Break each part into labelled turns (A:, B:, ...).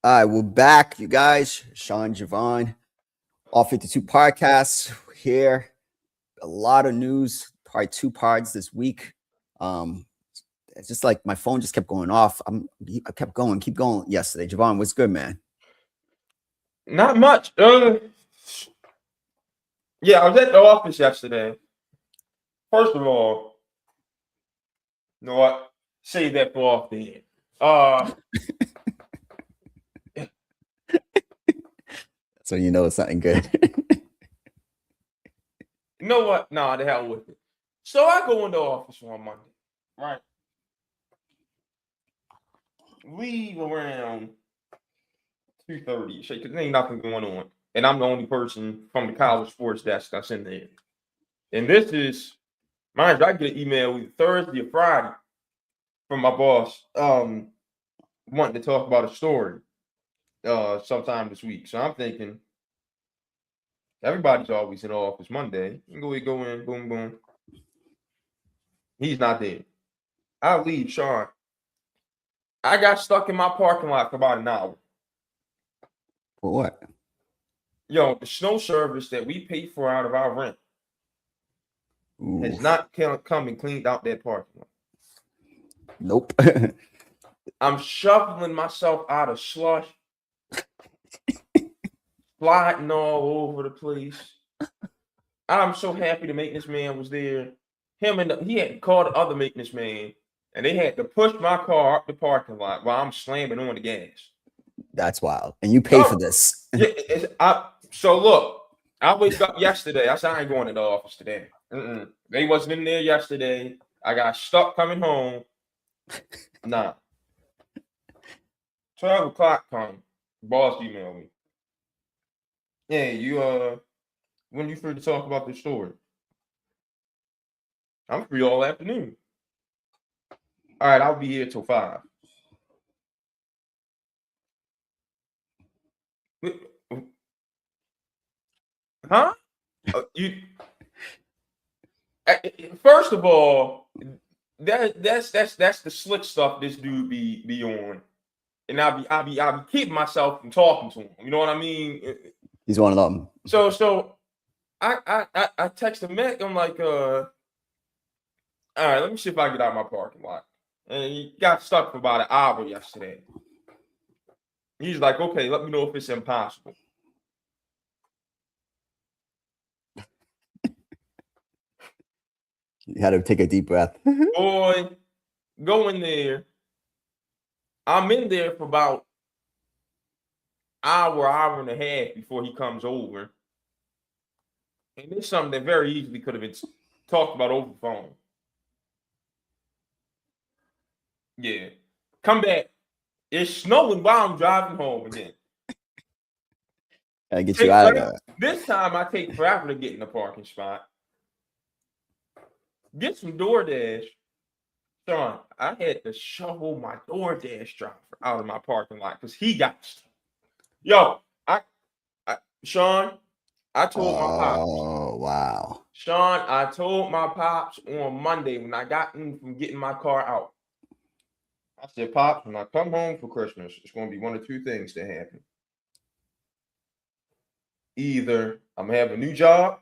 A: All right, we're back, you guys. Sean Javon, all 52 podcasts here. A lot of news, probably two parts this week. It's just like my phone just kept going off. I kept going, keep going yesterday. Javon, what's good, man?
B: Not much. Yeah, I was at the office yesterday. First of all, you know what? Save that for off the end.
A: So you know it's something good.
B: You know what? Nah, the hell with it. So I go in the office on Monday, right? Leave around 2:30, because there ain't nothing going on. And I'm the only person from the college sports desk that's in there. And this is, mind you, I get an email either Thursday or Friday from my boss wanting to talk about a story sometime this week. So I'm thinking everybody's always in the office Monday. You can go in, boom, boom. He's not there. I leave, Sean. I got stuck in my parking lot for about an hour.
A: For what?
B: Yo, the snow service that we pay for out of our rent has not come and cleaned out that parking lot.
A: Nope.
B: I'm shoveling myself out of slush, sliding all over the place. I'm so happy the maintenance man was there. He had called the other maintenance man, and they had to push my car up the parking lot while I'm slamming on the gas.
A: That's wild. And you pay for this.
B: So look, I wake up yesterday. I said I ain't going to the office today. They wasn't in there yesterday. I got stuck coming home. Nah. 12 o'clock come. Boss emailed me. Hey, when you free to talk about this story? I'm free all afternoon. All right, I'll be here till 5. Huh? First of all, that's the slick stuff this dude be on, and I'll be keeping myself from talking to him. You know what I mean?
A: He's one of them.
B: So I texted Mac. I'm like, all right, let me see if I get out of my parking lot. And he got stuck for about an hour yesterday. He's like, okay, let me know if it's impossible.
A: You had to take a deep breath.
B: Boy, go in there. I'm in there for about hour and a half before he comes over. And it's something that very easily could have been talked about over the phone. Yeah. Come back. It's snowing while I'm driving home again.
A: I get you out of there.
B: This time I take forever to get in the parking spot. Get some DoorDash. Sean, I had to shovel my DoorDash driver out of my parking lot because he got stuck. Yo, Sean, I told my pops.
A: Oh, wow.
B: Sean, I told my pops on Monday when I got in from getting my car out. I said, Pops, when I come home for Christmas, it's going to be one of two things that happen. Either I'm going to have a new job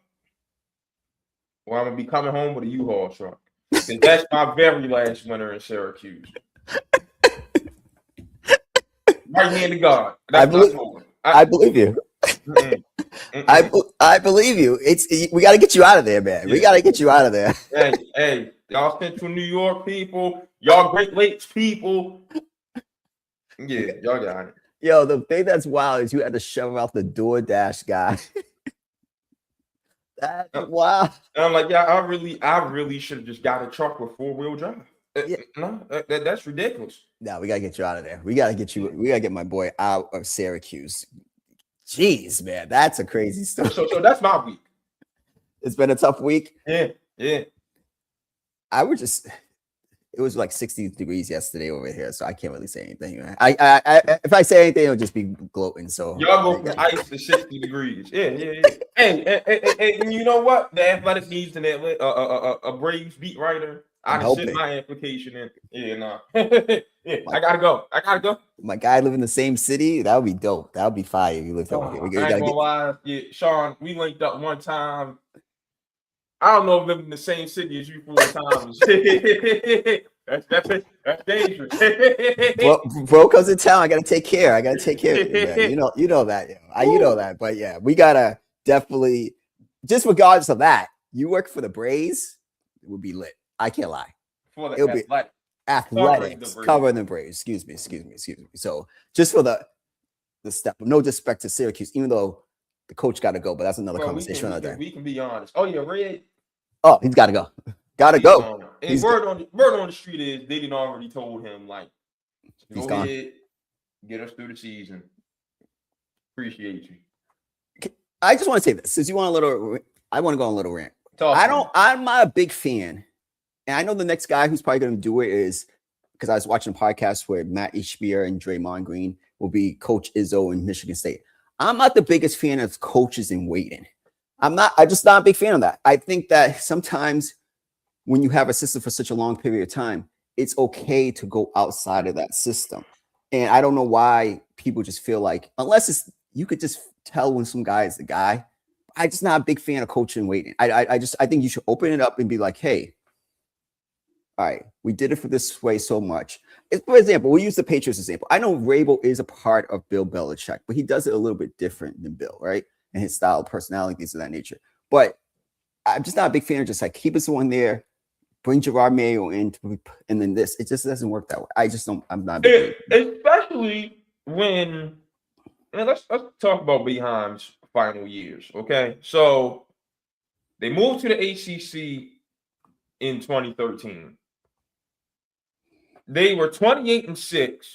B: or I'm going to be coming home with a U-Haul truck. And that's my very last winter in Syracuse. Right hand to God.
A: I believe you. I believe you. We got to get you out of there, man. Yeah. We got to get you out of there.
B: Hey, y'all Central New York people, y'all Great Lakes people. Yeah, y'all got it.
A: Yo, the thing that's wild is you had to shove out the DoorDash guy. That's wild.
B: And I'm like, yeah, I really should have just got a truck with 4-wheel drive.
A: Yeah.
B: No, that's ridiculous.
A: No, we gotta get you out of there. We gotta get my boy out of Syracuse. Jeez, man, that's a crazy story.
B: So that's my week.
A: It's been a tough week.
B: Yeah.
A: It was like 60 degrees yesterday over here, so I can't really say anything. If I say anything, it'll just be gloating. So
B: y'all go from ice to 60 degrees. Yeah. Hey, and you know what? The Athletic needs a Braves beat writer. I just sent my application in. Yeah, no. Yeah, I gotta go.
A: My guy live in the same city. That would be dope. That would be fire. You lived over here.
B: I ain't gonna lie. Yeah, Sean, we linked up one time. I don't know if living in the same city as you 4 times. that's dangerous.
A: Bro comes in town. I gotta take care. I gotta take care of you, man. You know that. You know that. But yeah, we gotta definitely, just regardless of that, you work for the Braves, it would be lit. I can't lie.
B: It'll be
A: athletics covering the Braves. Excuse me. So just for the step, no disrespect to Syracuse, even though the coach got to go, but that's another conversation another day.
B: We can be honest. Oh yeah, Red.
A: Oh, he's got to go. Got to go.
B: And word on the street is they didn't already told him like, go ahead, get us through the season. Appreciate you.
A: I just want to say this, since you want I want to go on a little rant. I'm not a big fan, and I know the next guy who's probably going to do it is, because I was watching a podcast where Matt Ishbia and Draymond Green will be Coach Izzo in Michigan State. I'm not the biggest fan of coaches in waiting. I'm just not a big fan of that. I think that sometimes when you have a system for such a long period of time, it's okay to go outside of that system. And I don't know why people just feel like, unless you could just tell when some guy is the guy. I'm just not a big fan of coaching waiting. I think you should open it up and be like, hey, all right, we did it for this way so much. For example, we use the Patriots example. I know Rabel is a part of Bill Belichick, but he does it a little bit different than Bill, right? And his style, personality, things of that nature. But I'm just not a big fan of just like keep someone there, bring Gerard Mayo in, and then this. It just doesn't work that way. I'm not a big
B: fan. Especially when, and let's talk about Boeheim's final years, okay? So they moved to the ACC in 2013. They were 28-6,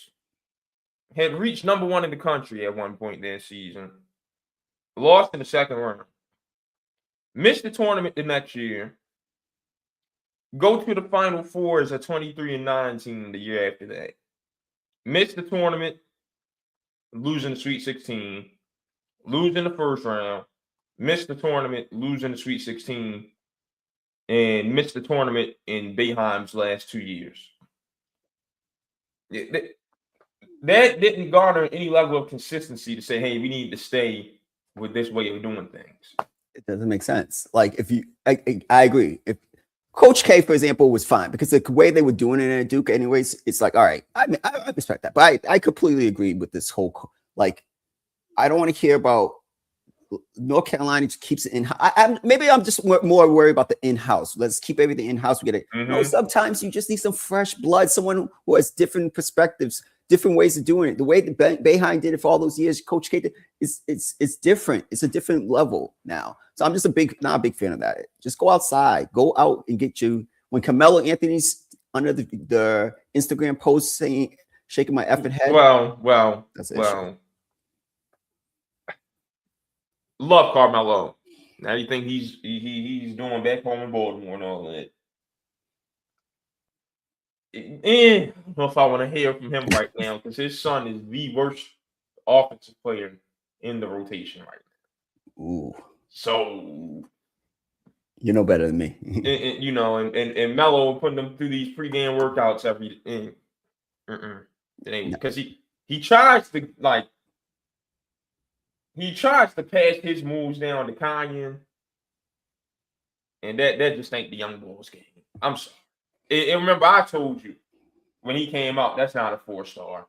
B: had reached number 1 in the country at one point that season, lost in the second round, missed the tournament the next year, go to the Final Four as a 23-9 the year after that, missed the tournament, losing the Sweet 16, losing the first round, missed the tournament, losing the Sweet 16, and missed the tournament in Boeheim's last 2 years. That didn't garner any level of consistency to say, hey, we need to stay with this way of doing things.
A: It doesn't make sense. Like I agree. If Coach K, for example, was fine because the way they were doing it at Duke anyways, it's like, all right, I respect that. But I completely agree with this whole, like, I don't want to hear about North Carolina just keeps it in. Maybe I'm just more worried about the in-house. Let's keep everything in-house. We get it. Mm-hmm. No, sometimes you just need some fresh blood, someone who has different perspectives, different ways of doing it. The way that Boeheim did it for all those years, Coach K did, it's different. It's a different level now. So I'm just not a big fan of that. Just go outside, go out and get you. When Carmelo Anthony's under the Instagram post saying, shaking my effing head.
B: Well,
A: that's an issue.
B: Love Carmelo. Now you think he's doing back home in Baltimore and all that. I don't know if I want to hear from him right now because his son is the worst offensive player in the rotation right now.
A: Ooh.
B: So
A: you know better than me.
B: and Melo putting them through these pregame workouts every day. It ain't because he tries to like. He tries to pass his moves down to Kanye, and that just ain't the young boys game. I'm sorry. And remember, I told you when he came out, that's not a 4-star.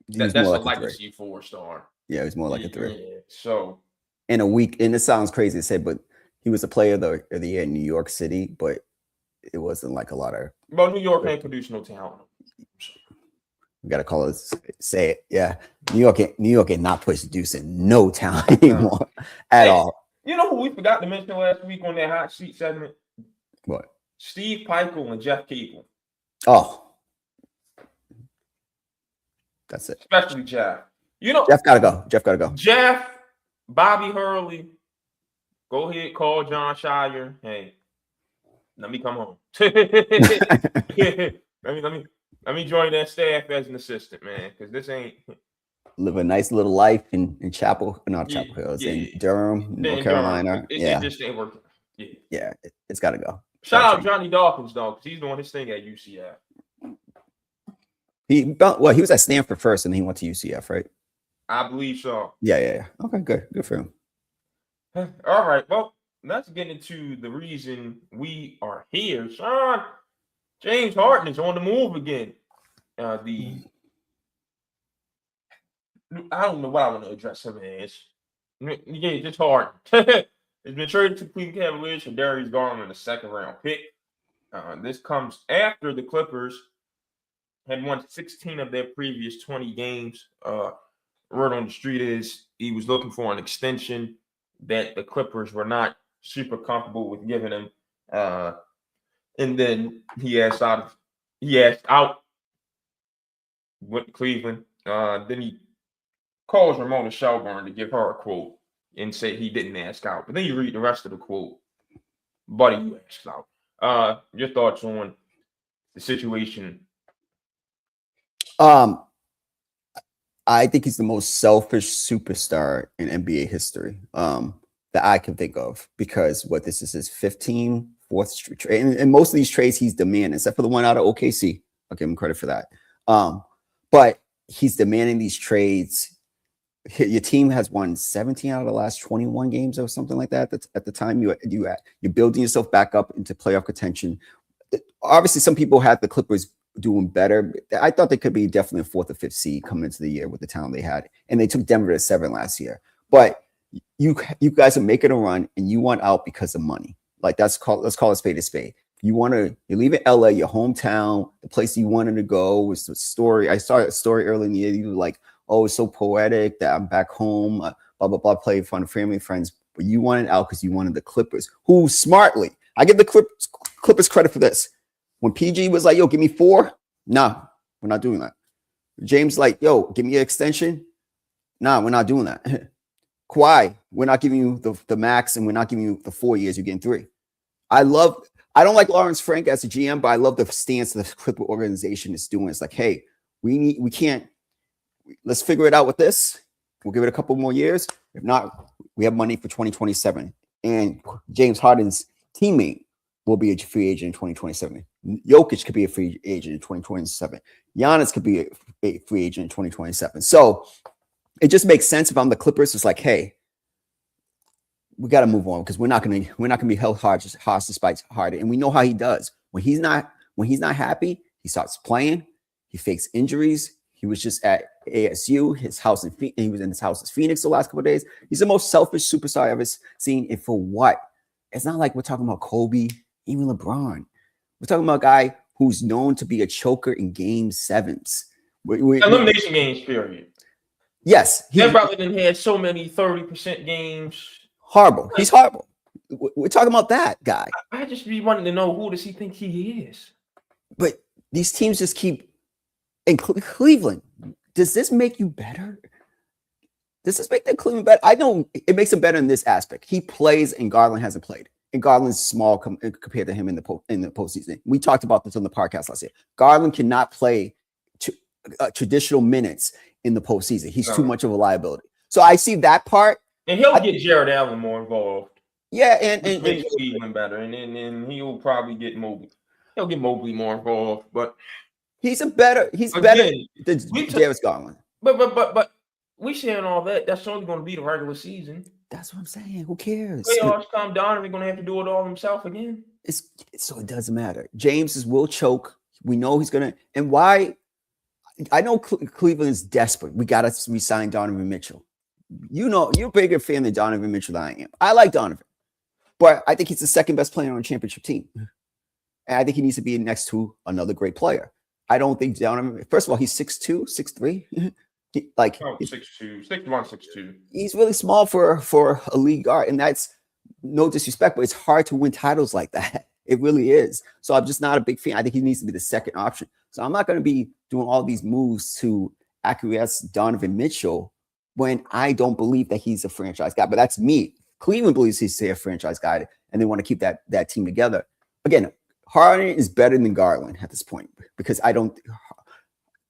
B: That's a legacy 4-star.
A: Yeah, it was more like a 3.
B: Yeah, so
A: in a week, and it sounds crazy to say, but he was a player of the year in New York City, but it wasn't like a lot of.
B: Well, New York ain't produce no talent.
A: We gotta call it, say it. Yeah, New York ain't not producing no talent anymore at all.
B: You know who we forgot to mention last week on that hot seat segment?
A: What?
B: Steve Peichel and Jeff Capel.
A: Oh, that's it.
B: Especially Jeff.
A: Jeff gotta go.
B: Jeff, Bobby Hurley. Go ahead, call John Shire. Hey, let me come home. Let me join that staff as an assistant, man, because this ain't.
A: Live a nice little life in Chapel Hills, in Durham, North Carolina.
B: It just ain't working.
A: Yeah, it's got to go.
B: Shout out Johnny Dawkins though, because he's doing his thing at UCF.
A: He was at Stanford first, and then he went to UCF, right?
B: I believe so.
A: Yeah. Okay, good for him.
B: All right, well, let's get into the reason we are here. Sean, James Harden is on the move again. I don't know what I want to address him as. Yeah, just Harden. He's been traded to Cleveland Cavaliers for Darius Garland, a second-round pick. This comes after the Clippers had won 16 of their previous 20 games. Word on the street is he was looking for an extension that the Clippers were not super comfortable with giving him. And then he asked out, went to Cleveland. Then he calls Ramona Shelburne to give her a quote and say he didn't ask out. But then you read the rest of the quote. Buddy, you asked out. Your thoughts on the situation?
A: I think he's the most selfish superstar in NBA history that I can think of, because this is his 4th trade. And most of these trades he's demanding, except for the one out of OKC. I'll give him credit for that. But he's demanding these trades. Your team has won 17 out of the last 21 games or something like that. That's at the time you're building yourself back up into playoff contention. Obviously, some people had the Clippers doing better. I thought they could be definitely a 4th or 5th seed coming into the year with the talent they had, and they took Denver to 7 last year. But you guys are making a run, and you want out because of money. Like let's call a spade a spade. You're leaving LA, your hometown, the place you wanted to go. Was the story. I saw a story early in the year. You were like, oh, it's so poetic that I'm back home, blah, blah, blah, play in front of family and friends. But you wanted out because you wanted the Clippers, who smartly, I give the Clippers credit for this. When PG was like, yo, give me 4. Nah, we're not doing that. James like, yo, give me an extension. Nah, we're not doing that. Kawhi, we're not giving you the max, and we're not giving you the 4 years. You're getting 3. I don't like Lawrence Frank as a GM, but I love the stance the Clipper organization is doing. It's like, hey, let's figure it out with this. We'll give it a couple more years. If not, we have money for 2027. And James Harden's teammate will be a free agent in 2027. Jokic could be a free agent in 2027. Giannis could be a free agent in 2027. So it just makes sense. If I'm the Clippers, it's like, hey, we got to move on, because we're not going to be held hostage despite Harden. And we know how he does. When he's not happy, he starts playing. He fakes injuries. He was just at ASU, he was in his house in Phoenix the last couple of days. He's the most selfish superstar I've ever seen. And for what? It's not like we're talking about Kobe, even LeBron. We're talking about a guy who's known to be a choker in game 7s.
B: Elimination games, period.
A: Yes.
B: That brother didn't have so many 30% games.
A: Horrible. He's horrible. We're talking about that guy.
B: I just be wanting to know, who does he think he is?
A: But these teams just keep... In Cleveland, does this make you better? Does this make that Cleveland better? I know it makes him better in this aspect. He plays, and Garland hasn't played. And Garland's small compared to him in the postseason. We talked about this on the podcast last year. Garland cannot play traditional minutes in the postseason. He's too much of a liability. So I see that part.
B: And he'll get Jared Allen more involved.
A: Yeah, and
B: Cleveland better, and he'll probably get Mobley. He'll get Mobley more involved, but
A: he's better than Darius Garland.
B: But we saying all that. That's only going to be the regular season.
A: That's what I'm saying. Who cares?
B: Playoffs come down, and we're going to have to do it all himself again.
A: So it doesn't matter. James will choke. We know he's going to. And why? I know Cleveland is desperate. We got to resign Donovan Mitchell. You know, you're a bigger fan of Donovan Mitchell than I am. I like Donovan, but I think he's the second best player on a championship team. And I think he needs to be next to another great player. I don't think Donovan, first of all, he's 6'2", 6'3".
B: 6'2", 6'1", 6'2".
A: He's really small for a league guard, and that's no disrespect, but it's hard to win titles like that. It really is. So I'm just not a big fan. I think he needs to be the second option. So I'm not going to be doing all these moves to acquiesce Donovan Mitchell when I don't believe that he's a franchise guy. But that's me. Cleveland believes he's a franchise guy, and they want to keep that team together. Again, Harden is better than Garland at this point, because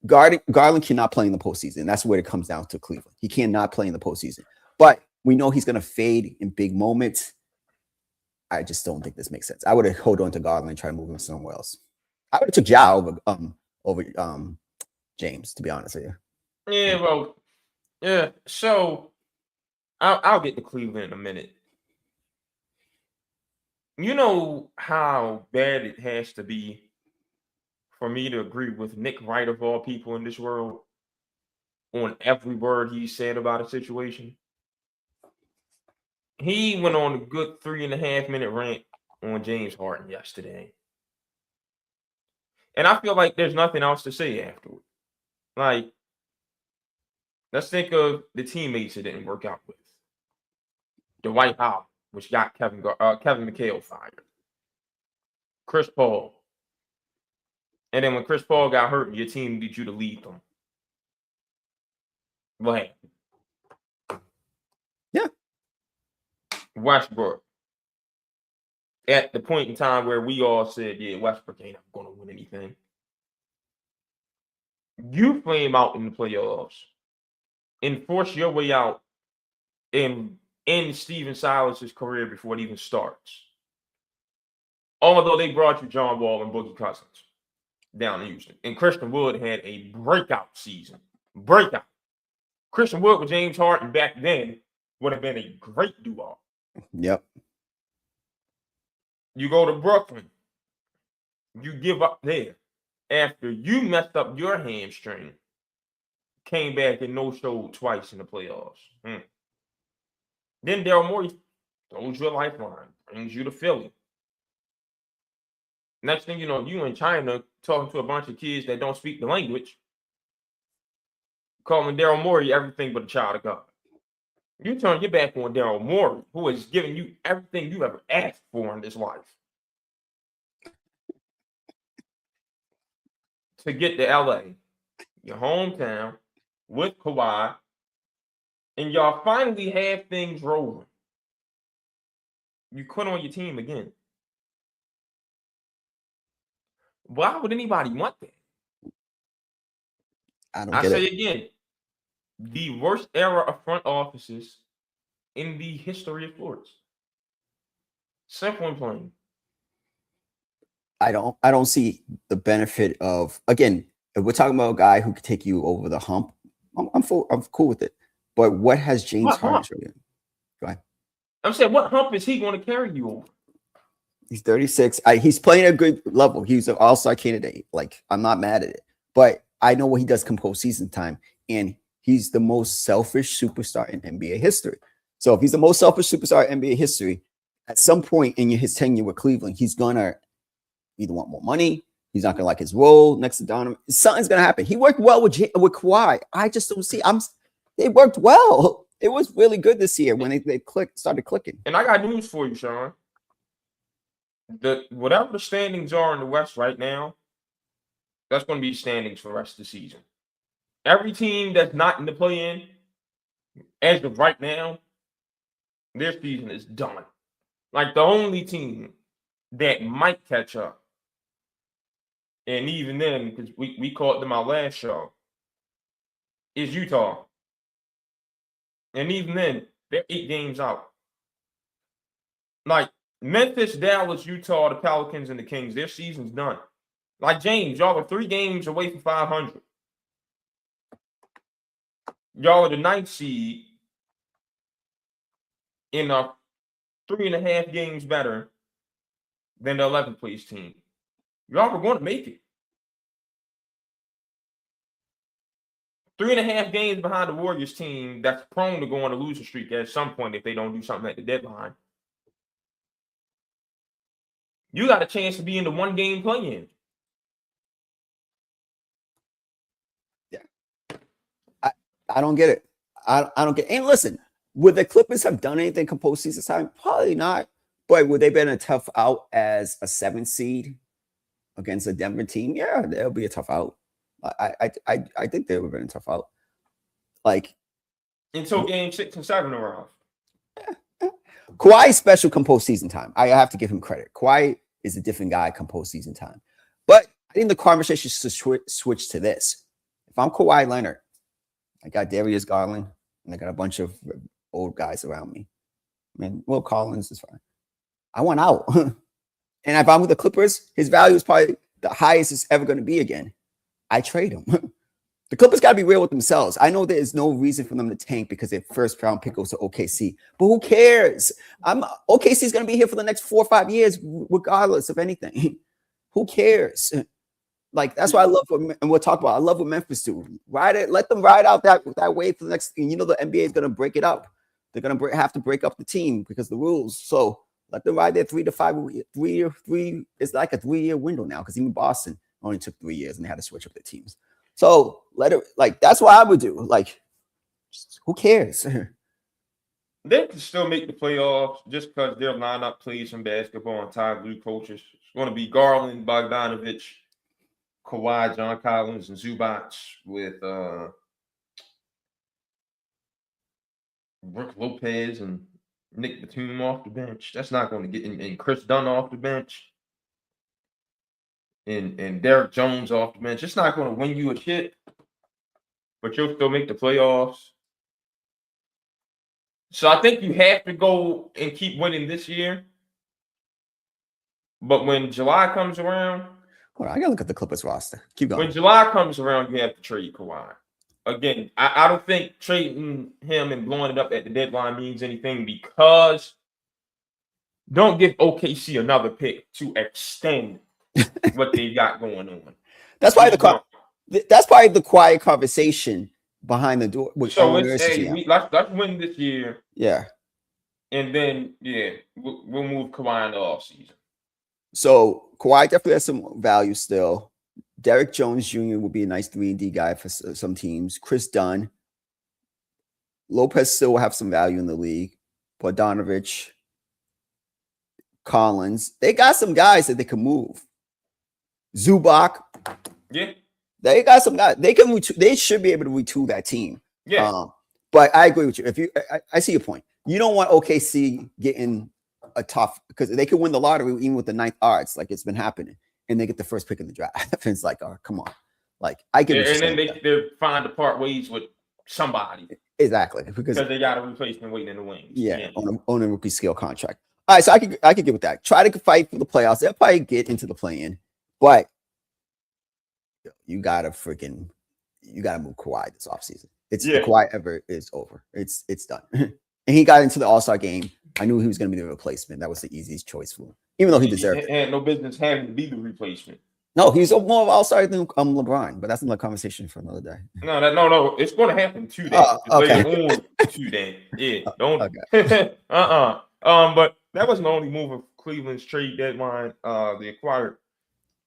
A: Garland cannot play in the postseason. That's where it comes down to Cleveland. He cannot play in the postseason. But we know he's going to fade in big moments. I just don't think this makes sense. I would have hold on to Garland and try to move him somewhere else. I would have took Ja over James, to be honest with you.
B: Yeah, well, yeah. So I'll get to Cleveland in a minute. You know how bad it has to be for me to agree with Nick Wright of all people in this world on every word he said about a situation. He went on a good 3.5 minute rant on James Harden yesterday. And I feel like there's nothing else to say afterward. Like, let's think of the teammates it didn't work out with. Dwight Howard, which got Kevin McHale fired. Chris Paul. And then when Chris Paul got hurt, your team needed you to lead them. What happened?
A: Yeah.
B: Westbrook. At the point in time where we all said, yeah, Westbrook ain't going to win anything. You flame out in the playoffs and force your way out and end Steven Silas's career before it even starts. Although they brought you John Wall and Boogie Cousins down in Houston. And Christian Wood had a breakout season. Breakout. Christian Wood with James Harden back then would have been a great duo.
A: Yep.
B: You go to Brooklyn. You give up there. After you messed up your hamstring, came back and no-showed twice in the playoffs. Then Daryl Morey throws you a lifeline, brings you to Philly. Next thing you know, you in China talking to a bunch of kids that don't speak the language, calling Daryl Morey everything but a child of God. You turn your back on Daryl Morey, who has given you everything you ever asked for in this life, to get to LA, your hometown, with Kawhi, and y'all finally have things rolling. You quit on your team again. Why would anybody want that?
A: I say
B: it again, the worst era of front offices in the history of sports. Simple and plain.
A: I don't see the benefit of, again, if we're talking about a guy who could take you over the hump, I'm cool with it. But what has James Harden shown you? Go ahead.
B: I'm saying, what hump is he going to carry you over?
A: He's 36. He's playing at a good level. He's an all-star candidate. Like, I'm not mad at it. But I know what he does come postseason time. And he's the most selfish superstar in NBA history. So if he's the most selfish superstar in NBA history, at some point in his tenure with Cleveland, he's going to either want more money. He's not going to like his role next to Donovan. Something's going to happen. He worked well with Kawhi. I just don't see. They worked well. It was really good this year when they started clicking.
B: And I got news for you, Sean. Whatever the standings are in the West right now, that's going to be standings for the rest of the season. Every team that's not in the play-in, as of right now, their season is done. Like, the only team that might catch up, and even then, because we called them our last show, is Utah. And even then, they're 8 games out. Like, Memphis, Dallas, Utah, the Pelicans, and the Kings, their season's done. Like, James, y'all are 3 games away from 500. Y'all are the 9th seed in 3.5 games better than the 11th place team. Y'all were going to make it. 3.5 games behind the Warriors team that's prone to go on a losing streak at some point if they don't do something at the deadline. You got a chance to be in the 1-game play-in.
A: Yeah. I don't get it. I don't get it. And listen, would the Clippers have done anything come postseason time? Probably not. But would they been a tough out as a 7th seed against a Denver team? Yeah, that'll be a tough out. I think they would have been a tough out. Like,
B: until game 6 and 7 are off.
A: Kawhi is special come postseason time. I have to give him credit. Kawhi is a different guy come postseason time. But I think the conversation should switch to this. If I'm Kawhi Leonard, I got Darius Garland, and I got a bunch of old guys around me. I mean, Will Collins is fine. I want out. And if I'm with the Clippers, his value is probably the highest it's ever going to be again. I trade him. The Clippers got to be real with themselves. I know there is no reason for them to tank because their first round pick goes to OKC, but who cares? OKC is going to be here for the next 4 or 5 years, regardless of anything. Who cares? Like that's why I love what, and we'll talk about. I love what Memphis do. Ride it, let them ride out that wave for the next. You know, the NBA is going to break it up. They're going to have to break up the team because the rules. So let them ride their 3 to 5 3. It's like a 3-year window now because even Boston only took 3 years and they had to switch up their teams. So let it, like, that's what I would do. Like, who cares?
B: They can still make the playoffs just because their lineup plays some basketball and Ty Lue coaches. It's going to be Garland, Bogdanovich, Kawhi, John Collins, and Zubac with Brook Lopez and Nick Batum off the bench. That's not going to get and Chris Dunn off the bench. And Derek Jones off the bench. It's not going to win you a shit, but you'll still make the playoffs. So I think you have to go and keep winning this year. But when July comes around,
A: hold on, I gotta look at the Clippers roster. Keep going.
B: When July comes around, you have to trade Kawhi. Again, I don't think trading him and blowing it up at the deadline means anything because don't give OKC another pick to extend what they got going on.
A: That's probably the quiet conversation behind the door.
B: So it's let's win this year.
A: Yeah.
B: And then we'll move Kawhi in the offseason.
A: So Kawhi definitely has some value still. Derek Jones Jr. will be a nice 3-and-D guy for some teams. Chris Dunn. Lopez still will have some value in the league. Bogdanovich. Collins. They got some guys that they can move. Zubac.
B: Yeah.
A: They got some guys. They should be able to retool that team.
B: Yeah.
A: But I agree with you. I see your point. You don't want OKC getting a tough because they could win the lottery even with the 9th odds, like it's been happening, and they get the first pick in the draft. It's like, oh, come on. Like I get
B: and then they're fine to part ways with somebody.
A: Exactly. Because
B: they got a replacement waiting in the wings.
A: Yeah, on a rookie scale contract. All right, so I could get with that. Try to fight for the playoffs. They'll probably get into the play-in, but you gotta move Kawhi this offseason. The Kawhi ever is over. It's done. And he got into the All-Star game. I knew he was going to be the replacement. That was the easiest choice for him, even though he deserved it.
B: He had no business having to be the replacement.
A: No, he's more of an All-Star than LeBron, but that's another conversation for another day.
B: No, it's going to happen to that.
A: Okay.
B: To that. Yeah, don't. Okay. But that wasn't the only move of Cleveland's trade deadline. They acquired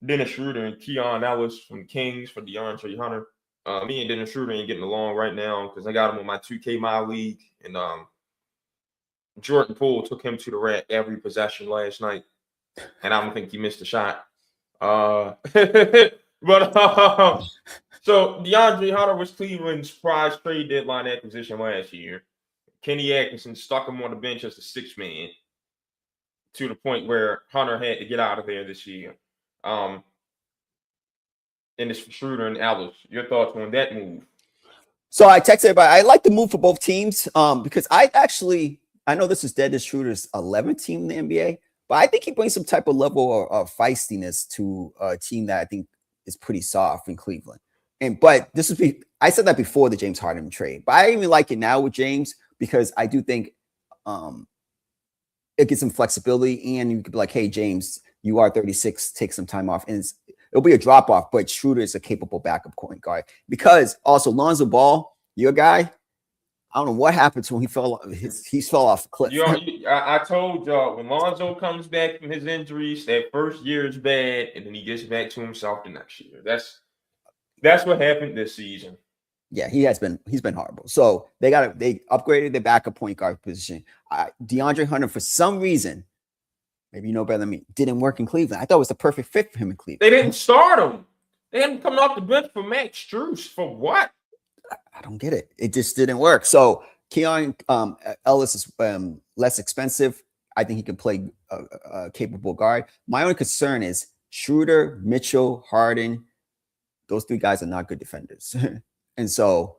B: Dennis Schroeder and Keon Ellis from Kings for DeAndre Hunter. Me and Dennis Schroeder ain't getting along right now because I got him on my 2K My League, and Jordan Poole took him to the rack every possession last night, and I don't think he missed a shot. So DeAndre Hunter was Cleveland's prize trade deadline acquisition last year. Kenny Atkinson stuck him on the bench as the 6th man to the point where Hunter had to get out of there this year. And it's for Schroeder and Ellis. Your thoughts on that move?
A: So I texted everybody. I like the move for both teams because I know this is Dennis Schroeder's 11th team in the NBA, but I think he brings some type of level of feistiness to a team that I think is pretty soft in Cleveland. But I said that before the James Harden trade, but I even like it now with James because I do think it gets some flexibility, and you could be like, hey, James, you are 36, take some time off. And it'll be a drop off, but Schroeder is a capable backup point guard. Because also Lonzo Ball, your guy, I don't know what happened to him. He fell off the cliff.
B: I told y'all when Lonzo comes back from his injuries, that first year is bad, and then he gets back to himself the next year. That's what happened this season.
A: Yeah, he's been horrible. So they upgraded their backup point guard position. DeAndre Hunter, for some reason, maybe you know better than me, didn't work in Cleveland. I thought it was the perfect fit for him in Cleveland.
B: They didn't start him. They had him coming off the bench for Max Strus. For what?
A: I don't get it. It just didn't work. So Keon Ellis is less expensive. I think he can play a capable guard. My only concern is Schroeder, Mitchell, Harden. Those 3 guys are not good defenders. And so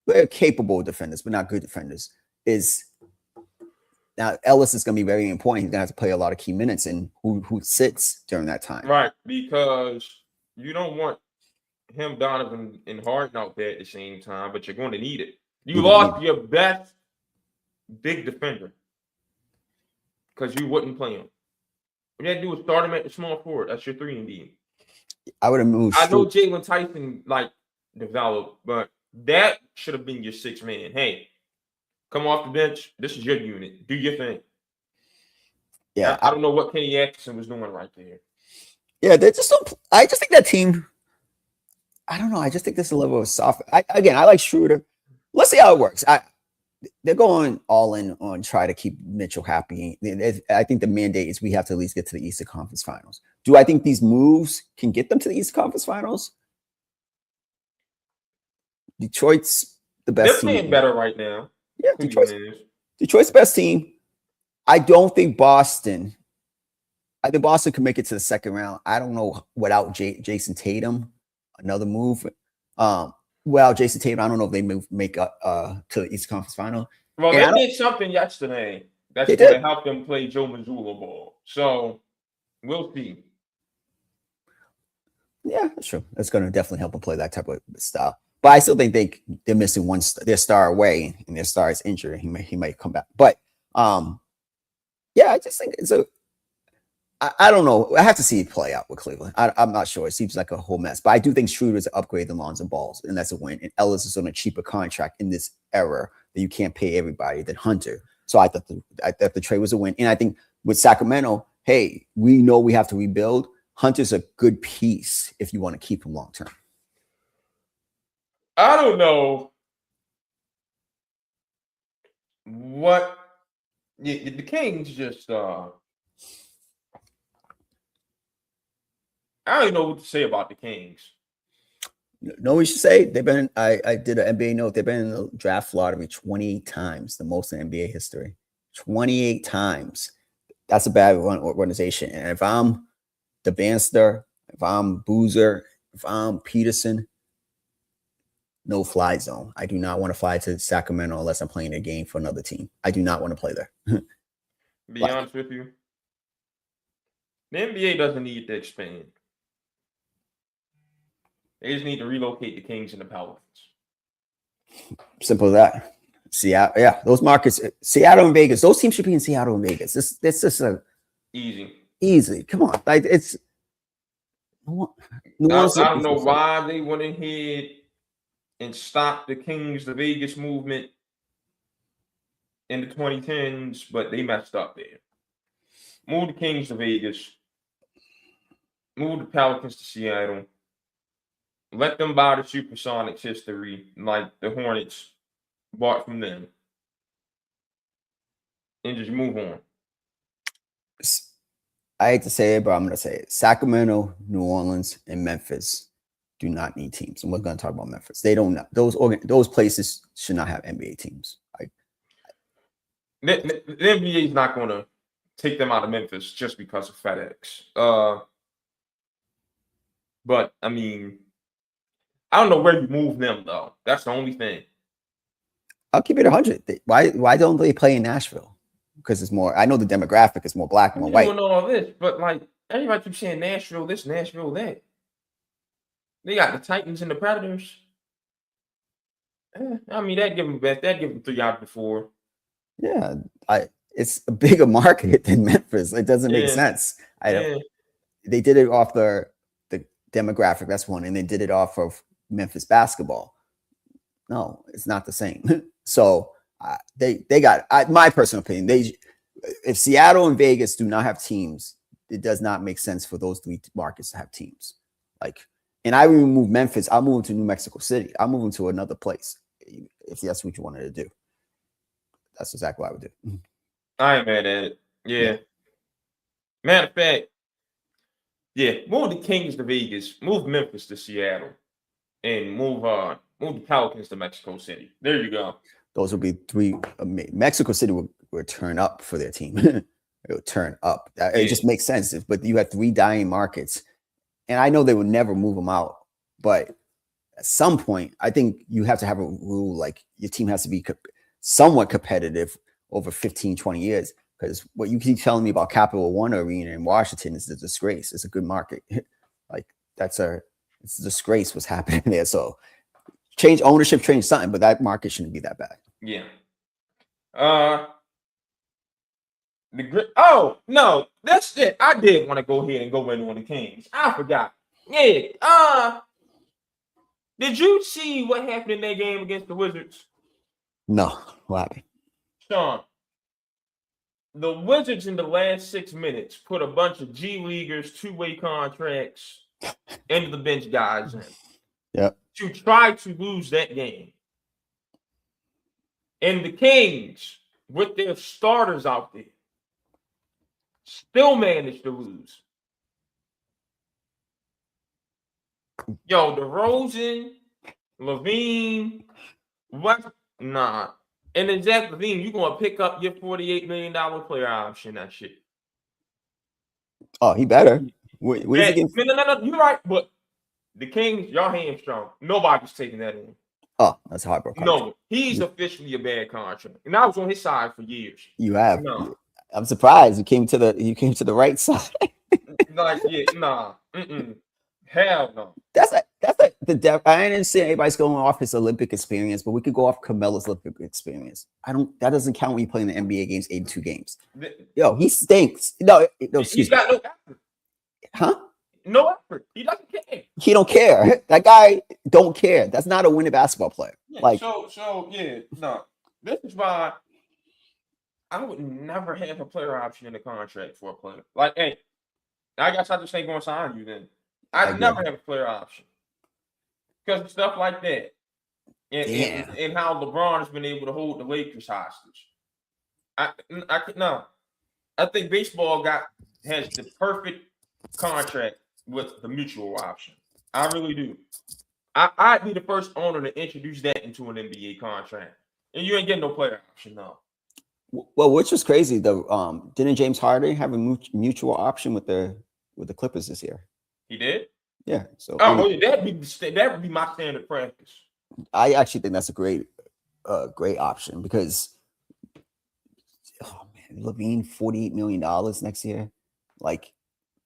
A: they're capable defenders, but not good defenders. Now Ellis is going to be very important. He's going to have to play a lot of key minutes, and who sits during that time.
B: Right, because you don't want him, Donovan, and Harden out there at the same time, but you're going to need it. You lost your best big defender because you wouldn't play him. What you had to do was start him at the small forward. That's your 3 and D.
A: I would have moved.
B: I know Jalen Tyson developed, but that should have been your 6th man. Hey, come off the bench. This is your unit. Do your thing.
A: Yeah,
B: I don't know what Kenny Atkinson was doing right there.
A: Yeah, they just don't. I just think that team. I don't know. I just think this is a level of soft. I like Schroeder. Let's see how it works. They're going all in on try to keep Mitchell happy. I think the mandate is we have to at least get to the Eastern Conference Finals. Do I think these moves can get them to the Eastern Conference Finals? Detroit's the best
B: They're playing
A: team.
B: better right now.
A: Yeah, Detroit's best team. I don't think Boston. I think Boston can make it to the second round. I don't know without Jason Tatum, another move. Well, Jason Tatum, I don't know if they make up to the East Conference Final.
B: Well, they did something yesterday that's going to help them play Joe Mazzulla ball. So we'll see.
A: Yeah, that's true. That's going to definitely help them play that type of style. But I still think they're missing their star away, and their star is injured. He might come back. But yeah, I just think it's a. I don't know. I have to see it play out with Cleveland. I'm not sure. It seems like a whole mess. But I do think Schroeder's an upgrade than Lonzo Balls, and that's a win. And Ellis is on a cheaper contract in this era that you can't pay everybody than Hunter. So I thought the trade was a win. And I think with Sacramento, hey, we know we have to rebuild. Hunter's a good piece if you want to keep him long term.
B: I don't know what the Kings just I don't even know what to say about the Kings.
A: No, we should say they've been. I did an NBA note. They've been in the draft lottery 28 times, the most in NBA history. 28 times. That's a bad organization. And if I'm the Banster, if I'm Boozer, if I'm Peterson, no fly zone. I do not want to fly to Sacramento unless I'm playing a game for another team. I do not want to play there.
B: Be honest with you, the NBA doesn't need to expand. They just need to relocate the Kings and the Pelicans.
A: Simple as that. Seattle, yeah, those markets, Seattle and Vegas, those teams should be in Seattle and Vegas. This is a easy. Come on, like it's.
B: I don't know why they went ahead and stopped the Kings, the Vegas movement in the 2010s, but they messed up there. Move the Kings to Vegas. Move the Pelicans to Seattle. Let them buy the Supersonics history like the Hornets bought from them. And just move on.
A: I hate to say it, but I'm going to say it. Sacramento, New Orleans, and Memphis do not need teams. And we're going to talk about Memphis. They don't know. Those places should not have NBA teams.
B: The NBA is not going to take them out of Memphis just because of FedEx. But, I mean, I don't know where you move them, though. That's the only thing.
A: I'll keep it 100. Why don't they play in Nashville? Because it's more, I know the demographic is more black, more white.
B: Doing all this, but like everybody keeps saying Nashville this, Nashville that. They got the Titans and the Predators. I mean, that give them 3 out of the 4.
A: Yeah, it's a bigger market than Memphis. It doesn't make sense. They did it off the demographic. That's one, and they did it off of Memphis basketball. No, it's not the same. So they got my personal opinion. If Seattle and Vegas do not have teams, it does not make sense for those 3 markets to have teams. And I would move Memphis. I'll move to New Mexico City. I'll move them to another place if that's what you wanted to do. That's exactly what I would do.
B: I ain't mad at it. Yeah. Matter of fact, move the Kings to Vegas, move Memphis to Seattle, and move the Pelicans to Mexico City. There you go.
A: Those will be 3. Mexico City will turn up for their team. It will turn up. It just makes sense. But you have 3 dying markets. And I know they would never move them out. But at some point, I think you have to have a rule like your team has to be somewhat competitive over 15, 20 years. Because what you keep telling me about Capital One Arena in Washington is a disgrace. It's a good market. Like it's a disgrace what's happening there. So change ownership, change something, but that market shouldn't be that bad.
B: Yeah. Oh no, that's it. I did want to go ahead and go in on the Kings. I forgot. Yeah. Did you see what happened in that game against the Wizards?
A: No, what happened?
B: Sean, the Wizards in the last 6 minutes put a bunch of G Leaguers, two-way contracts into the bench guys in.
A: Yep.
B: To try to lose that game. And the Kings, with their starters out there, still managed to lose. Yo, DeRozan, Levine, what? Nah. And then Zach Levine, you're going to pick up your $48 million player option, that shit.
A: Oh, he better. Where's he getting?
B: No. You're right, but the Kings, y'all hamstrung. Nobody's taking that in.
A: Oh, that's a heartbroken.
B: No, he's officially a bad contract. And I was on his side for years.
A: You have.
B: No.
A: I'm surprised you came to the right side.
B: Like, yeah, nah. Hell no.
A: That's the depth. I understand everybody's going off his Olympic experience, but we could go off Carmelo's Olympic experience. That doesn't count when you play in the NBA games, 82 games. Yo, he stinks. No,
B: he's got no effort.
A: Huh?
B: No effort. He doesn't care.
A: He don't care. That guy don't care. That's not a winning basketball player.
B: Yeah,
A: like
B: so yeah, no. This is why I would never have a player option in the contract for a player. Like, hey, I guess I just ain't gonna sign you then. I'd never have a player option. Because of stuff like that. And how LeBron has been able to hold the Lakers hostage. I think baseball has the perfect contract with the mutual option. I really do. I'd be the first owner to introduce that into an NBA contract. And you ain't getting no player option, no.
A: Well, which was crazy though. Didn't James Harden have a mutual option with the Clippers this year?
B: He did?
A: Yeah. So
B: that would be my standard practice.
A: I actually think that's a great option because Levine $48 million next year. Like,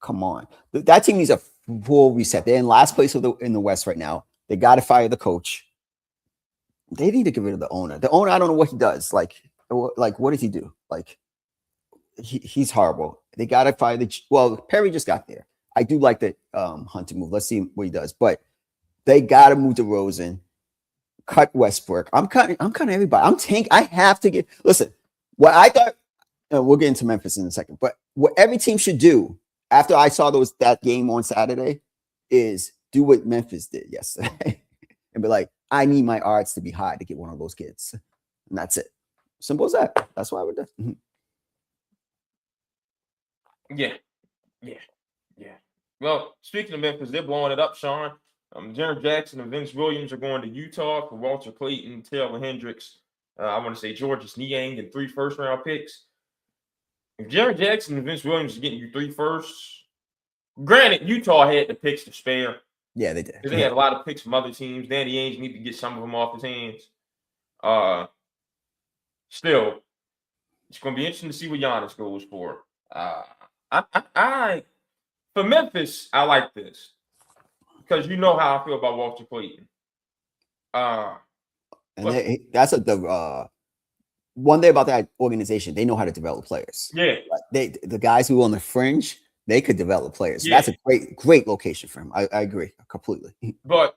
A: come on. That team needs a full reset. They're in last place in the West right now. They got to fire the coach. They need to get rid of the owner. The owner, I don't know what he does. Like what does he do? Like, he's horrible. They got to fire Perry just got there. I do like the Hunter move. Let's see what he does. But they got to move to Rosen, cut Westbrook. I'm cutting everybody. I have to get. Listen, what I thought. We'll get into Memphis in a second. But what every team should do after I saw that game on Saturday is do what Memphis did yesterday and be like, I need my odds to be high to get one of those kids, and that's it. Simple as that. That's why I would do.
B: Yeah. Well, speaking of Memphis, they're blowing it up, Sean. Jaren Jackson and Vince Williams are going to Utah for Walter Clayton, Taylor Hendricks. I want to say Georges Niang and 3 first-round picks. If Jaren Jackson and Vince Williams are getting you 3 firsts, granted, Utah had the picks to spare.
A: Yeah, they did.
B: Because they had a lot of picks from other teams. Danny Ainge need to get some of them off his hands. Still, it's going to be interesting to see what Giannis goes for. For Memphis, I like this because you know how I feel about Walter Clayton.
A: That's the one thing about that organization. They know how to develop players.
B: Yeah,
A: the guys who are on the fringe, they could develop players. Yeah. That's a great location for him. I agree completely.
B: But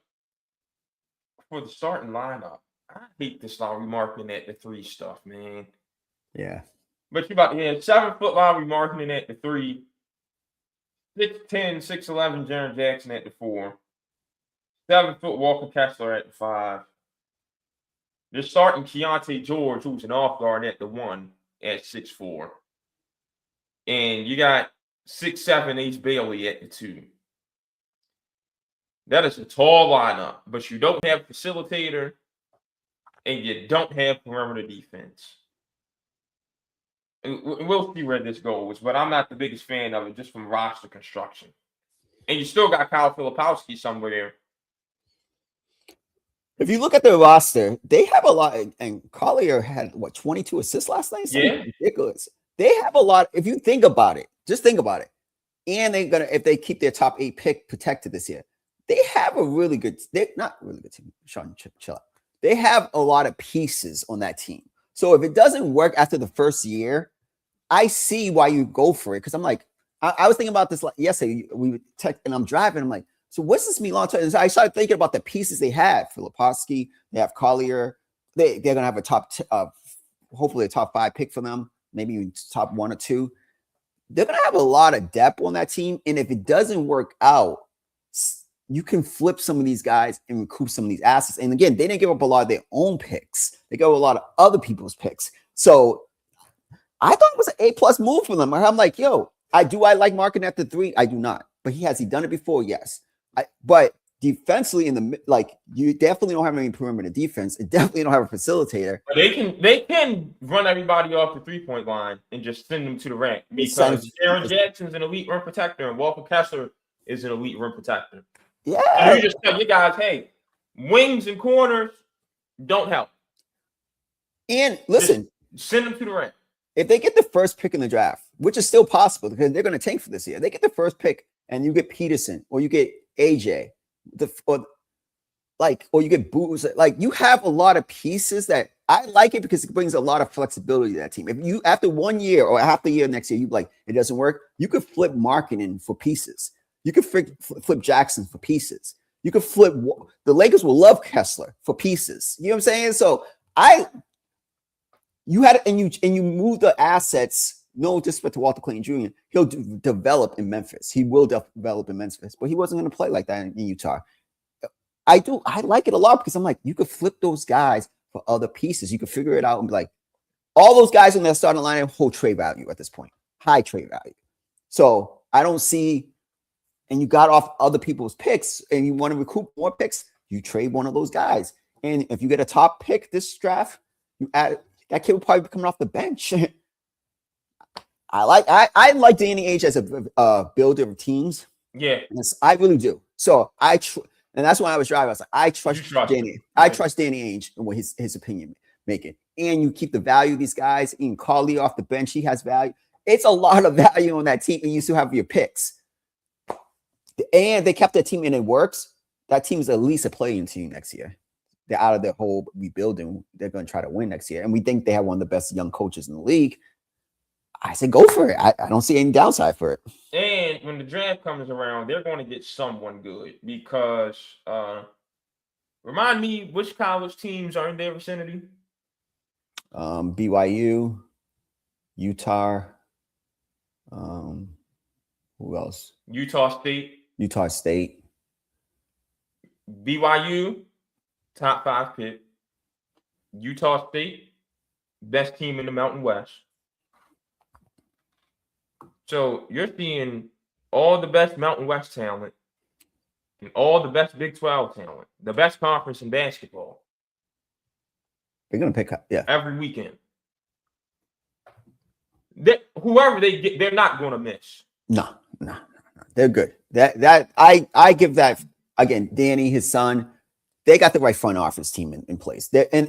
B: for the starting lineup, I hate this Lowry marketing at the 3 stuff, man.
A: Yeah.
B: But you're about to have 7-foot Lowry marketing at the 3, 6'10", 6'11" Jaren Jackson at the 4, 7-foot Walker Kessler at the 5. They're starting Keontae George, who's an off guard at the 1 at 6'4". And you got 6'7" Ace Bailey at the 2. That is a tall lineup, but you don't have facilitator and you don't have perimeter defense. We'll see where this goes, but I'm not the biggest fan of it just from roster construction. And you still got Kyle Filipowski somewhere.
A: If you look at their roster, they have a lot. And Collier had what 22 assists last night. Something
B: Yeah.
A: ridiculous. They have a lot. If you think about it, just think about it. And they're gonna if they keep their top 8 pick protected this year, they have a really good. They're not really good team. Sean, chill out. They have a lot of pieces on that team. So if it doesn't work after the first year, I see why you go for it because I'm like, I was thinking about this like yesterday. We tech and I'm driving. I'm like, so what's this mean long term? So I started thinking about the pieces they have. Filipowski, they have Collier. They're gonna have a hopefully a top 5 pick for them, maybe even top 1 or 2. They're gonna have a lot of depth on that team, and if it doesn't work out, you can flip some of these guys and recoup some of these assets. And again, they didn't give up a lot of their own picks; they gave up a lot of other people's picks. So I thought it was an A+ move for them. I'm like, yo, I like Markin at the 3. I do not, but has he done it before? Yes. But defensively you definitely don't have any perimeter defense. It definitely don't have a facilitator.
B: But they can run everybody off the 3-point line and just send them to the rack because Aaron Jackson's an elite rim protector and Walker Kessler is an elite rim protector.
A: Yeah.
B: And you just tell your guys, hey, wings and corners don't help.
A: And listen,
B: just send them to the rack.
A: If they get the first pick in the draft, which is still possible because they're going to tank for this year, they get the first pick and you get Peterson or you get AJ, or you get Booz. Like you have a lot of pieces that I like it because it brings a lot of flexibility to that team. If you after 1 year or half the year next year, you like it doesn't work, you could flip Markkanen for pieces. You could flip Jackson for pieces. You could flip the Lakers will love Kessler for pieces. You know what I'm saying? So you had and you move the assets. No disrespect to Walter Clayton Jr. He'll develop in Memphis. He will develop in Memphis, but he wasn't going to play like that in Utah. I like it a lot because I'm like, you could flip those guys for other pieces. You could figure it out and be like, all those guys in that starting lineup hold trade value at this point, high trade value. So I don't see, and you got off other people's picks and you want to recoup more picks, you trade one of those guys. And if you get a top pick this draft, you add that kid will probably be coming off the bench. I like Danny Ainge as a builder of teams.
B: Yeah,
A: yes, I really do. So and that's when I was driving. I was like, I trust Danny. I trust Danny Ainge and what his opinion making. And you keep the value of these guys. And Carly off the bench, he has value. It's a lot of value on that team, and you still have your picks. And they kept that team, and it works. That team is at least a playing team next year. They're out of their whole rebuilding. They're going to try to win next year, and we think they have one of the best young coaches in the league. I said, go for it. I don't see any downside for it.
B: And when the draft comes around, they're going to get someone good because remind me which college teams are in their vicinity?
A: BYU, Utah. Who else?
B: Utah State. BYU, top 5 pick. Utah State, best team in the Mountain West. So you're seeing all the best Mountain West talent and all the best Big 12 talent, the best conference in basketball.
A: They're going to pick up, yeah,
B: every weekend. Whoever they get, they're not going to miss.
A: No. They're good. That I give that again. Danny, his son, they got the right front office team in place. They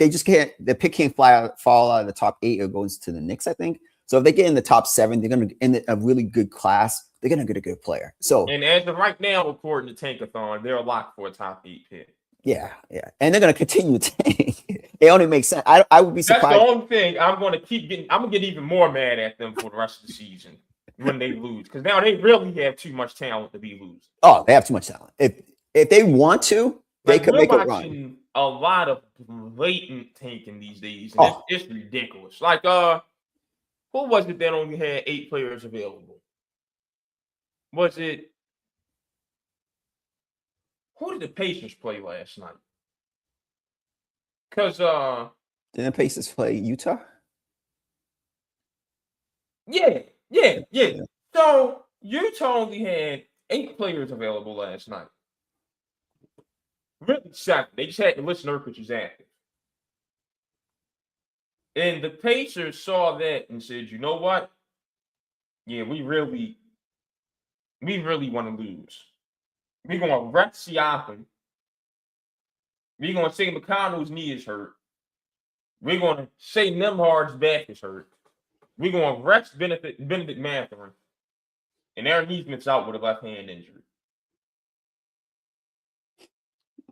A: just can't. The pick can't fall out of the top 8 or goes to the Knicks, I think. So if they get in the top 7, they're going to in a really good class. They're going to get a good player. So
B: and as of right now, according to Tankathon, they're locked for a top 8 pick.
A: Yeah, and they're going to continue to tank. It only makes sense. I would be surprised.
B: That's the only thing I'm going to keep getting. I'm going to get even more mad at them for the rest of the season when they lose because now they really have too much talent to be losing.
A: Oh, they have too much talent. If they want to, they could make a run.
B: A lot of blatant tanking these days. And it's ridiculous. Like, who was it that only had 8 players available? Was it? Who did the Pacers play last night? Because
A: didn't the Pacers play Utah?
B: Yeah. So Utah only had 8 players available last night. Really 7. They just had to listen to Nurkic was active. And the Pacers saw that and said, you know what? Yeah, we really want to lose. We're going to wreck Siakam. We're gonna say McConnell's knee is hurt. We're gonna say Nemhard's back is hurt. We're gonna rest Benedict Mathurin, and Aaron Neesmith's out with a left hand injury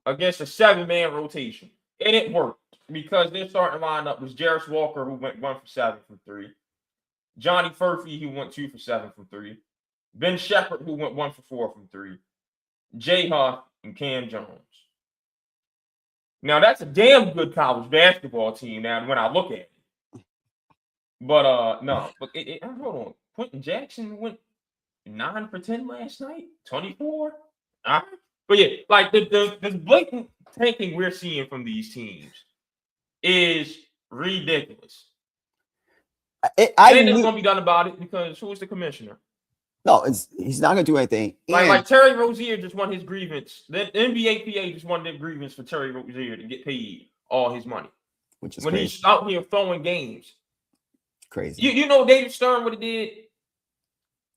B: against a 7-man rotation, and it worked because their starting lineup was Jarris Walker, who went 1 for 7 from 3, Johnny Furphy, who went 2 for 7 from 3, Ben Shepherd, who went 1 for 4 from 3, Jay Huff, and Cam Jones. Now, that's a damn good college basketball team now when I look at it. But, no. But hold on. Quentin Jackson went 9 for 10 last night? 24? All right. But, yeah, like, the blatant tanking we're seeing from these teams is ridiculous. And there's going to be done about it because who's the commissioner?
A: No, he's not going to do anything.
B: Like Terry Rozier just won his grievance. The NBA PA just won their grievance for Terry Rozier to get paid all his money.
A: Which is
B: when
A: crazy.
B: He's out here throwing games.
A: Crazy.
B: You know David Stern what he did?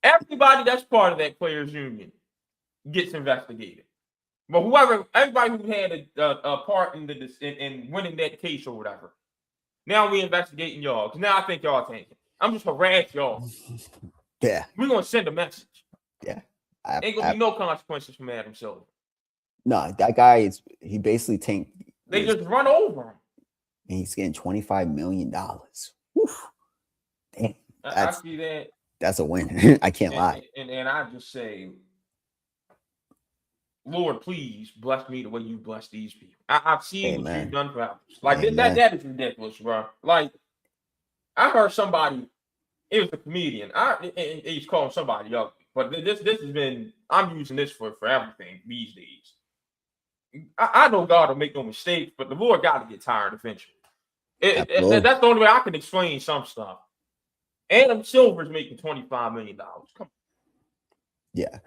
B: Everybody that's part of that players union gets investigated. But everybody who had a part in winning that case or whatever, now we investigating y'all. Because now I think y'all tanking. I'm just harassing y'all.
A: Yeah.
B: We're going to send a message.
A: Yeah.
B: Ain't going to be no consequences from Adam Silver.
A: No, that guy he basically tanked.
B: They just run over him.
A: And he's getting $25 million. Woof. Damn.
B: I see that.
A: That's a win. I can't lie.
B: And I just say, Lord, please bless me the way you bless these people. I've seen what you've done for others. Like, that is ridiculous, bro. Like, I heard somebody. It was a comedian. He's calling somebody ugly. But this has been, I'm using this for everything these days. I know God will make no mistakes, but the Lord got to get tired eventually. That's the only way I can explain some stuff. Adam Silver's making $25 million. Come on.
A: Yeah.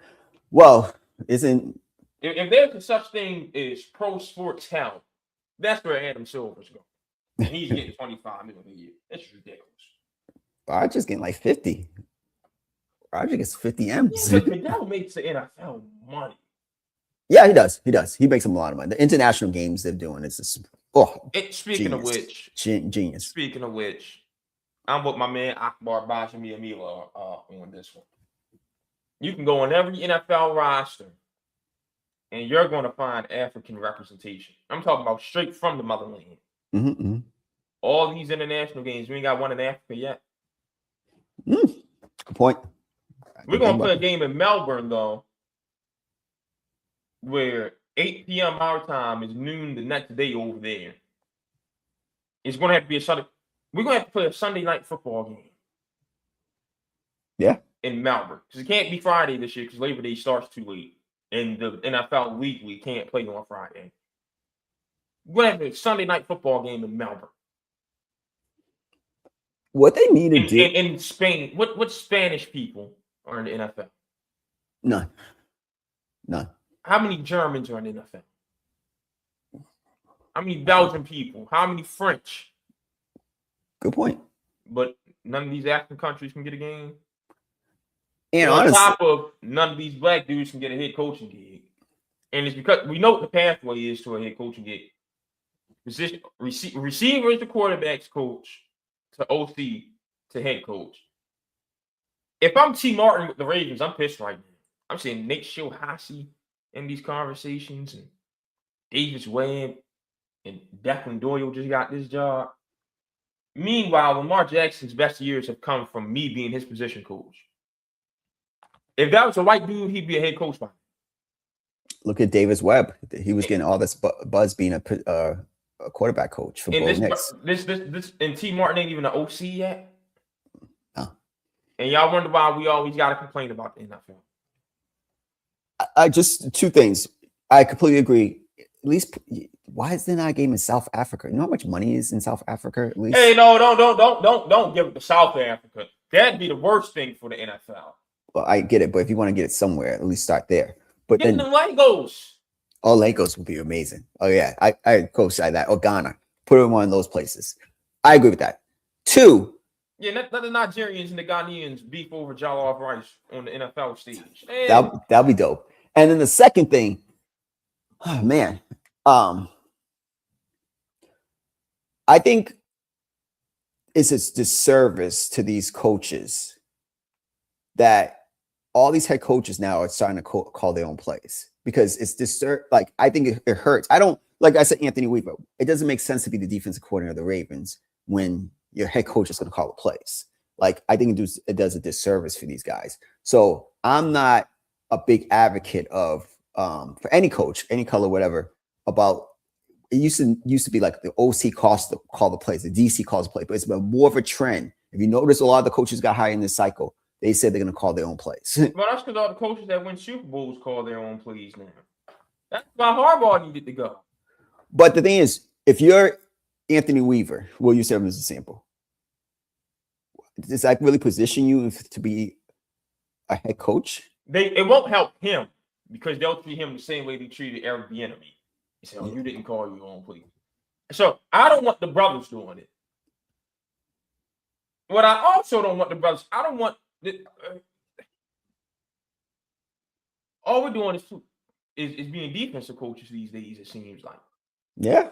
A: Well, if
B: there's such thing as pro sports hell, that's where Adam Silver's going. And he's getting $25 million a year. That's ridiculous.
A: Roger's getting like 50. Roger gets 50 M's.
B: Yeah, but Miguel makes the NFL money.
A: Yeah, he does. He makes them a lot of money. The international games they're doing is just
B: Speaking of which,
A: genius.
B: Speaking of which, I'm with my man Akbar Bashami Amila on this one. You can go on every NFL roster, and you're going to find African representation. I'm talking about straight from the motherland.
A: Mm-hmm.
B: All these international games, we ain't got one in Africa yet.
A: Good point.
B: We're going to play a game in Melbourne, though, where 8 p.m. our time is noon the next day over there. It's going to have to be a Sunday. We're going to have to play a Sunday night football game.
A: Yeah.
B: In Melbourne. Because it can't be Friday this year because Labor Day starts too late. And the NFL legally can't play on Friday. We're going to have a Sunday night football game in Melbourne.
A: What they need to do
B: in Spain, what Spanish people are in the NFL?
A: None.
B: How many Germans are in the NFL? How many Belgian people? How many French?
A: Good point.
B: But none of these African countries can get a game.
A: And
B: on
A: honestly,
B: top of none of these black dudes can get a head coaching gig. And it's because we know what the pathway is to a head coaching gig. Position receiver is the quarterback's coach to OC to head coach. If I'm T. Martin with the Ravens, I'm pissed right now. I'm saying Nick Shilhassi in these conversations, and Davis Webb and Declan Doyle just got this job. Meanwhile, Lamar Jackson's best years have come from me being his position coach. If that was a white dude, he'd be a head coach by now.
A: Look at Davis Webb. He was getting all this buzz being a quarterback coach for both Knicks.
B: This and T. Martin ain't even an OC yet.
A: No.
B: And y'all wonder why we always got to complain about the NFL.
A: I just two things. I completely agree. At least, why is there not a game in South Africa? You know how much money is in South Africa? At least.
B: Hey, no, don't give it to South Africa. That'd be the worst thing for the NFL.
A: Well, I get it, but if you want to get it somewhere, at least start there. But
B: get
A: then
B: the Lagos.
A: Oh, Lagos would be amazing. Oh yeah, I co-sign that. Or Ghana, put it in one of those places. I agree with that. Two.
B: Yeah, let the Nigerians and the Ghanaians beef over jollof rice on the NFL stage. Hey.
A: That'll be dope. And then the second thing, oh man, I think it's a disservice to these coaches that all these head coaches now are starting to call their own plays because it's like I think it hurts. I don't like I said Anthony Weaver. It doesn't make sense to be the defensive coordinator of the Ravens when your head coach is going to call the plays. Like I think it does a disservice for these guys. So I'm not a big advocate of for any coach, any color, whatever, about it used to be like the OC calls call the plays, the DC calls the play, but it's been more of a trend. If you notice, a lot of the coaches got hired in this cycle. They said they're going to call their own plays.
B: Well, that's because all the coaches that win Super Bowls call their own plays now. That's why Harbaugh needed to go.
A: But the thing is, if you're Anthony Weaver, we'll use him as a sample. Does that really position you to be a head coach?
B: It won't help him because they'll treat him the same way they treated Eric Bieniemy. He said, "Oh, you didn't call your own play." So I don't want the brothers doing it. What I also don't want the brothers. I don't want all we're doing is being defensive coaches these days. It seems like.
A: Yeah,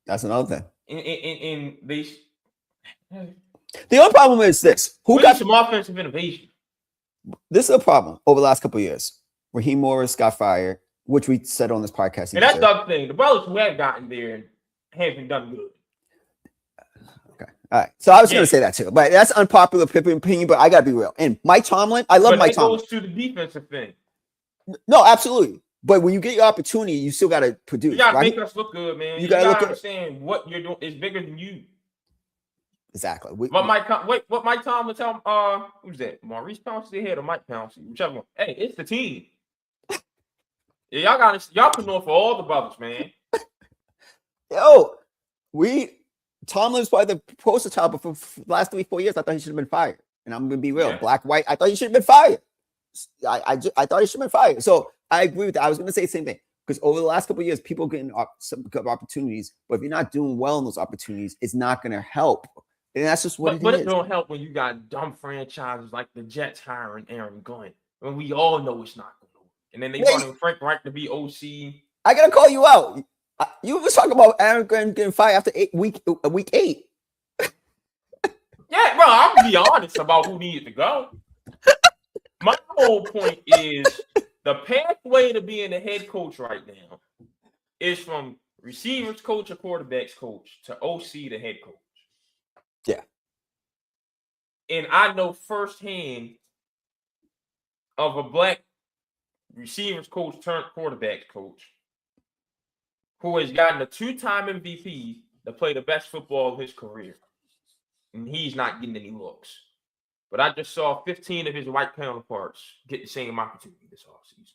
A: that's another thing.
B: And they.
A: The only problem is this:
B: who got some offensive innovation?
A: This is a problem over the last couple of years. Raheem Morris got fired, which we said on this podcast.
B: And that's the other thing. The brothers who have gotten there haven't done good.
A: Okay. All right. So I was going to say that too, but that's unpopular opinion, but I got to be real. And Mike Tomlin, I love Mike Tomlin.
B: It goes to the defensive thing.
A: No, absolutely. But when you get your opportunity, you still got to produce.
B: You got to make us look good, man. You got to understand what you're doing is bigger than you.
A: Exactly.
B: What Mike Tomlin tell who's that? Maurice Pouncey head or Mike Pouncey? Whichever one. Hey, it's the team. Yeah, y'all putting on for all the brothers, man.
A: Yo, Tomlin's probably the poster child, but for the last 3-4 years, I thought he should have been fired. And I'm gonna be real, black, white. I thought he should have been fired. I thought he should have been fired. So I agree with that. I was gonna say the same thing because over the last couple of years, people are getting some good opportunities, but if you're not doing well in those opportunities, it's not gonna help. And that's just what it is.
B: But it don't help when you got dumb franchises like the Jets hiring Aaron Glenn when we all know it's not going to work. And then they wanted Frank Reich to be OC.
A: I gotta call you out. You was talking about Aaron Glenn getting fired after week 8.
B: Yeah, bro. I'm gonna be honest about who needed to go. My whole point is the pathway to being a head coach right now is from receivers coach or quarterbacks coach to OC to head coach.
A: Yeah.
B: And I know firsthand of a black receivers coach turned quarterbacks coach who has gotten a 2-time MVP to play the best football of his career. And he's not getting any looks. But I just saw 15 of his white counterparts get the same opportunity this offseason.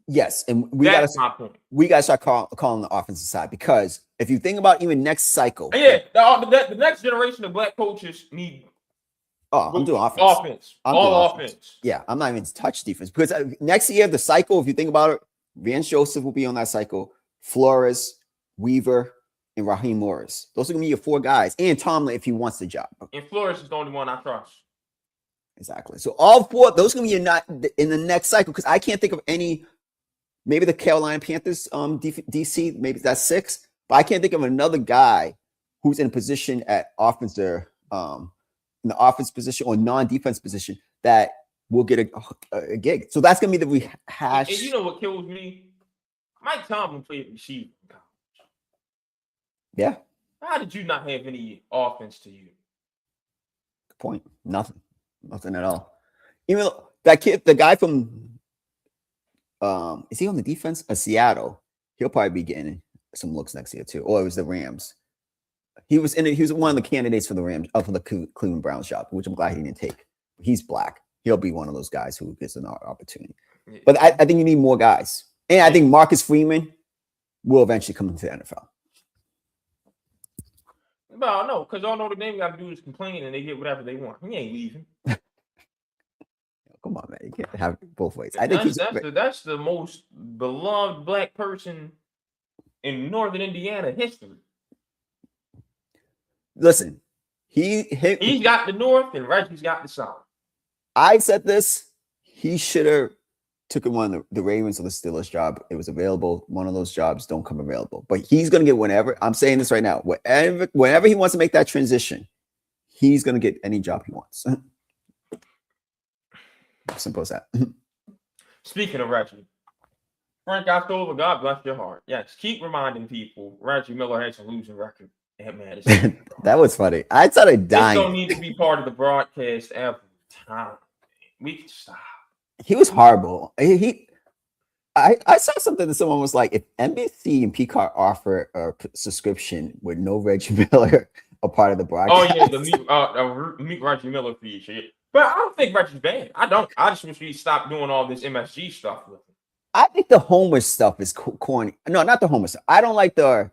A: Yes, and
B: that's my point.
A: We got to start calling the offensive side because if you think about even next cycle,
B: the next generation of black coaches need.
A: Oh, I'm doing
B: offense. Offense.
A: Yeah, I'm not even touch defense because next year the cycle, if you think about it, Vance Joseph will be on that cycle. Flores, Weaver, and Raheem Morris. Those are gonna be your 4 guys, and Tomlin if he wants the job.
B: And Flores is the only one I trust.
A: Exactly. So all 4, those are gonna be not in the next cycle because I can't think of any. Maybe the Carolina Panthers, DC, maybe that's 6, but I can't think of another guy who's in a position at offensive, in the offense position or non-defense position that will get a gig. So that's gonna be the rehash.
B: And you know what kills me? Mike Tomlin played receiver in college.
A: Yeah.
B: How did you not have any offense to you?
A: Good point. Nothing at all. Even though that kid, the guy from. Is he on the defense? Seattle. He'll probably be getting some looks next year too. Or it was the Rams. He was in it. He was one of the candidates for the Rams, for the Cleveland Browns job, which I'm glad he didn't take. He's black. He'll be one of those guys who gets an opportunity. But I think you need more guys, and I think Marcus Freeman will eventually come into the NFL.
B: Well, no, because all Notre Dame got to do is complain, and they get whatever they want. He ain't leaving.
A: Come on, man. You can't have it both ways. I think
B: that's the most beloved black person in Northern Indiana history.
A: Listen,
B: he's got the North and Reggie's got the South.
A: I said this. He should have took one of the Ravens or the Steelers job. It was available. One of those jobs don't come available. But he's going to get whenever. I'm saying this right now. Whenever he wants to make that transition, he's going to get any job he wants. Simple as that.
B: Speaking of Reggie, Frank October, God bless your heart. Yes, keep reminding people Reggie Miller has a losing record at Madison.
A: That was funny. I started dying.
B: This don't need to be part of the broadcast every time. We can stop.
A: He was horrible. I saw something that someone was like, if NBC and Peacock offer a subscription with no Reggie Miller a part of the broadcast.
B: Oh yeah, the meet Reggie Miller feature. But I don't think Reggie's bad. I don't. I just wish we stop doing all this MSG stuff with him.
A: I think the Homer stuff is corny. No, not the Homer stuff. I don't like the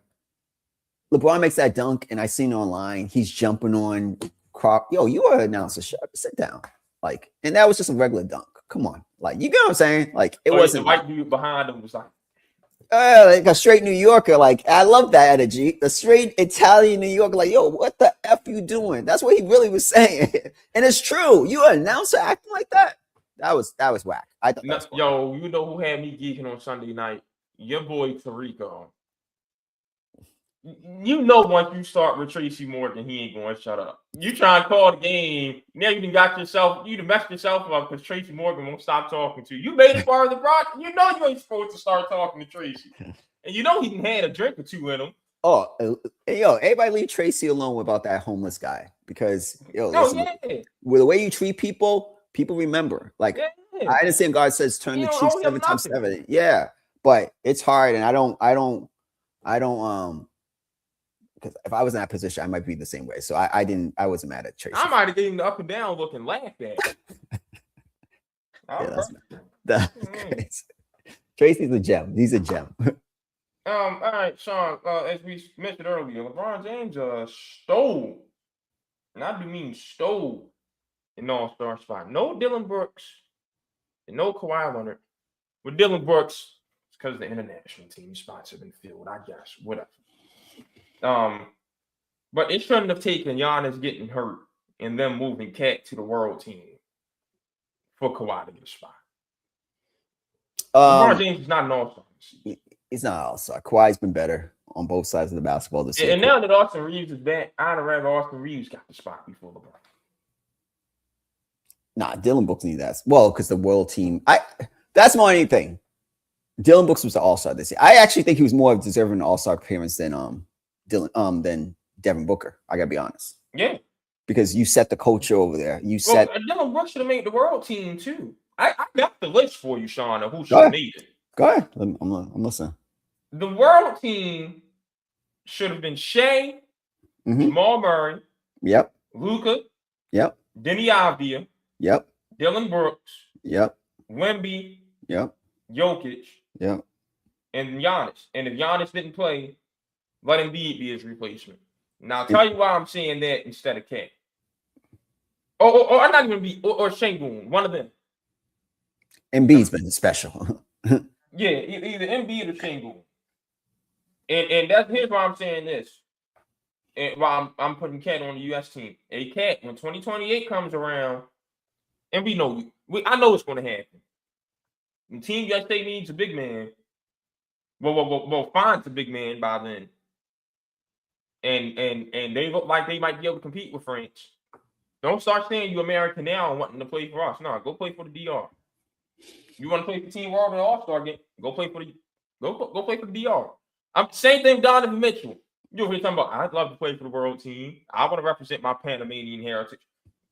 A: LeBron makes that dunk, and I seen it online. He's jumping on crop. Yo, you are an announcer. Sit down. Like, and that was just a regular dunk. Come on. Like, you get what I'm saying? Like, it wasn't
B: the white dude behind him was like
A: a straight New Yorker. Like, I love that energy. The straight Italian New Yorker, like, yo, what the F you doing? That's what he really was saying. And it's true. You an announcer acting like that? That was whack. I thought that was
B: yo, you know who had me geeking on Sunday night? Your boy Tarico. You know, once you start with Tracy Morgan, he ain't going to shut up. You try and call the game. Now you done messed yourself up because Tracy Morgan won't stop talking to you. You made it part of the broadcast. You know you ain't supposed to start talking to Tracy. And you know he done had a drink or two in him.
A: Oh, yo, everybody leave Tracy alone about that homeless guy because, listen, with the way you treat people remember. Like, I understand God says turn the cheek 7 times 7. Yeah, but it's hard, and I don't. Because if I was in that position, I might be the same way. So I wasn't mad at Tracy.
B: I might have given the up and down look and laughed at
A: that's crazy. Tracy's a gem. He's a gem.
B: All right, Sean. As we mentioned earlier, LeBron James stole, and I do mean stole, an all-star spot. No Dylan Brooks and no Kawhi Leonard. With Dylan Brooks, it's because the international team spots have been filled. I guess whatever. But it shouldn't have taken Giannis getting hurt and them moving Cat to the world team for Kawhi to get a spot. LeBron James is not an all-star.
A: He's not an all-star. Kawhi's been better on both sides of the basketball this year.
B: And now that Austin Reeves is back, I'd rather Austin Reeves got the spot before LeBron.
A: Nah, Dylan Brooks needs that. Well, because the world team. That's my only thing. Dylan Brooks was the all-star this year. I actually think he was more deserving of all-star appearance than than Devin Booker. I gotta be honest.
B: Yeah.
A: Because you set the culture over there.
B: Dylan Brooks should have made the world team too. I got the list for you, Sean, of who should have made it.
A: Go ahead. I'm listening.
B: The world team should have been Shea, Jamal Murray.
A: Yep.
B: Luka.
A: Yep.
B: Denny Avdia.
A: Yep.
B: Dylan Brooks.
A: Yep.
B: Wemby.
A: Yep.
B: Jokic.
A: Yep.
B: And Giannis. And if Giannis didn't play, let Embiid be his replacement. Now, I'll tell you why I'm saying that instead of Cat. Or not even Embiid, or Şengün, one of them.
A: Embiid's been special.
B: Yeah, either Embiid or Şengün. And here's why I'm saying this. And why I'm putting Cat on the U.S. team. A Cat, when 2028 comes around, and I know it's going to happen. The Team USA needs a big man. Well, finds a big man by then. And they look like they might be able to compete with France. Don't start saying you're American now and wanting to play for us. No, go play for the DR. You want to play for Team World and All-Star game? Go play for the DR. Same thing with Donovan Mitchell. You'll hear talking about, I'd love to play for the world team. I want to represent my Panamanian heritage.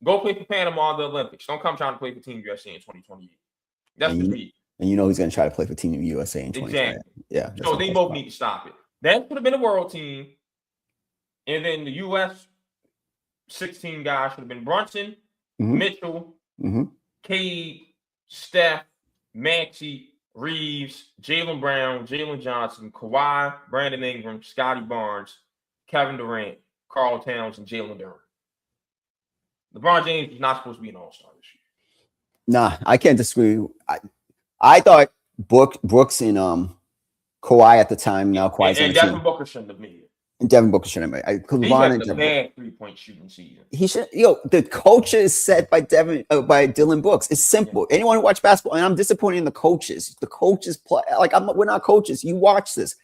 B: Go play for Panama at the Olympics. Don't come trying to play for Team USA in 2028. That's the me.
A: And you know he's going to try to play for Team USA in 2028.
B: Exactly.
A: Yeah.
B: So they both need to stop it. That could have been a world team. And then the U.S. 16 guys should have been Brunson, Mitchell, Cade, Steph, Maxey, Reeves, Jaylen Brown, Jalen Johnson, Kawhi, Brandon Ingram, Scotty Barnes, Kevin Durant, Karl Towns, and Jalen Duren. LeBron James is not supposed to be an all-star this year.
A: Nah, I can't disagree. I thought Brooks and Kawhi at the time. Now Kawhi's
B: and Devin Booker shouldn't have made it.
A: And Devin Booker shouldn't have made it.
B: He's a bad 3-point 3-point shooting season.
A: He should. The coach is set by Dylan Brooks. It's simple. Yeah. Anyone who watch basketball, and I'm disappointed in the coaches. The coaches play like we're not coaches. You watch this,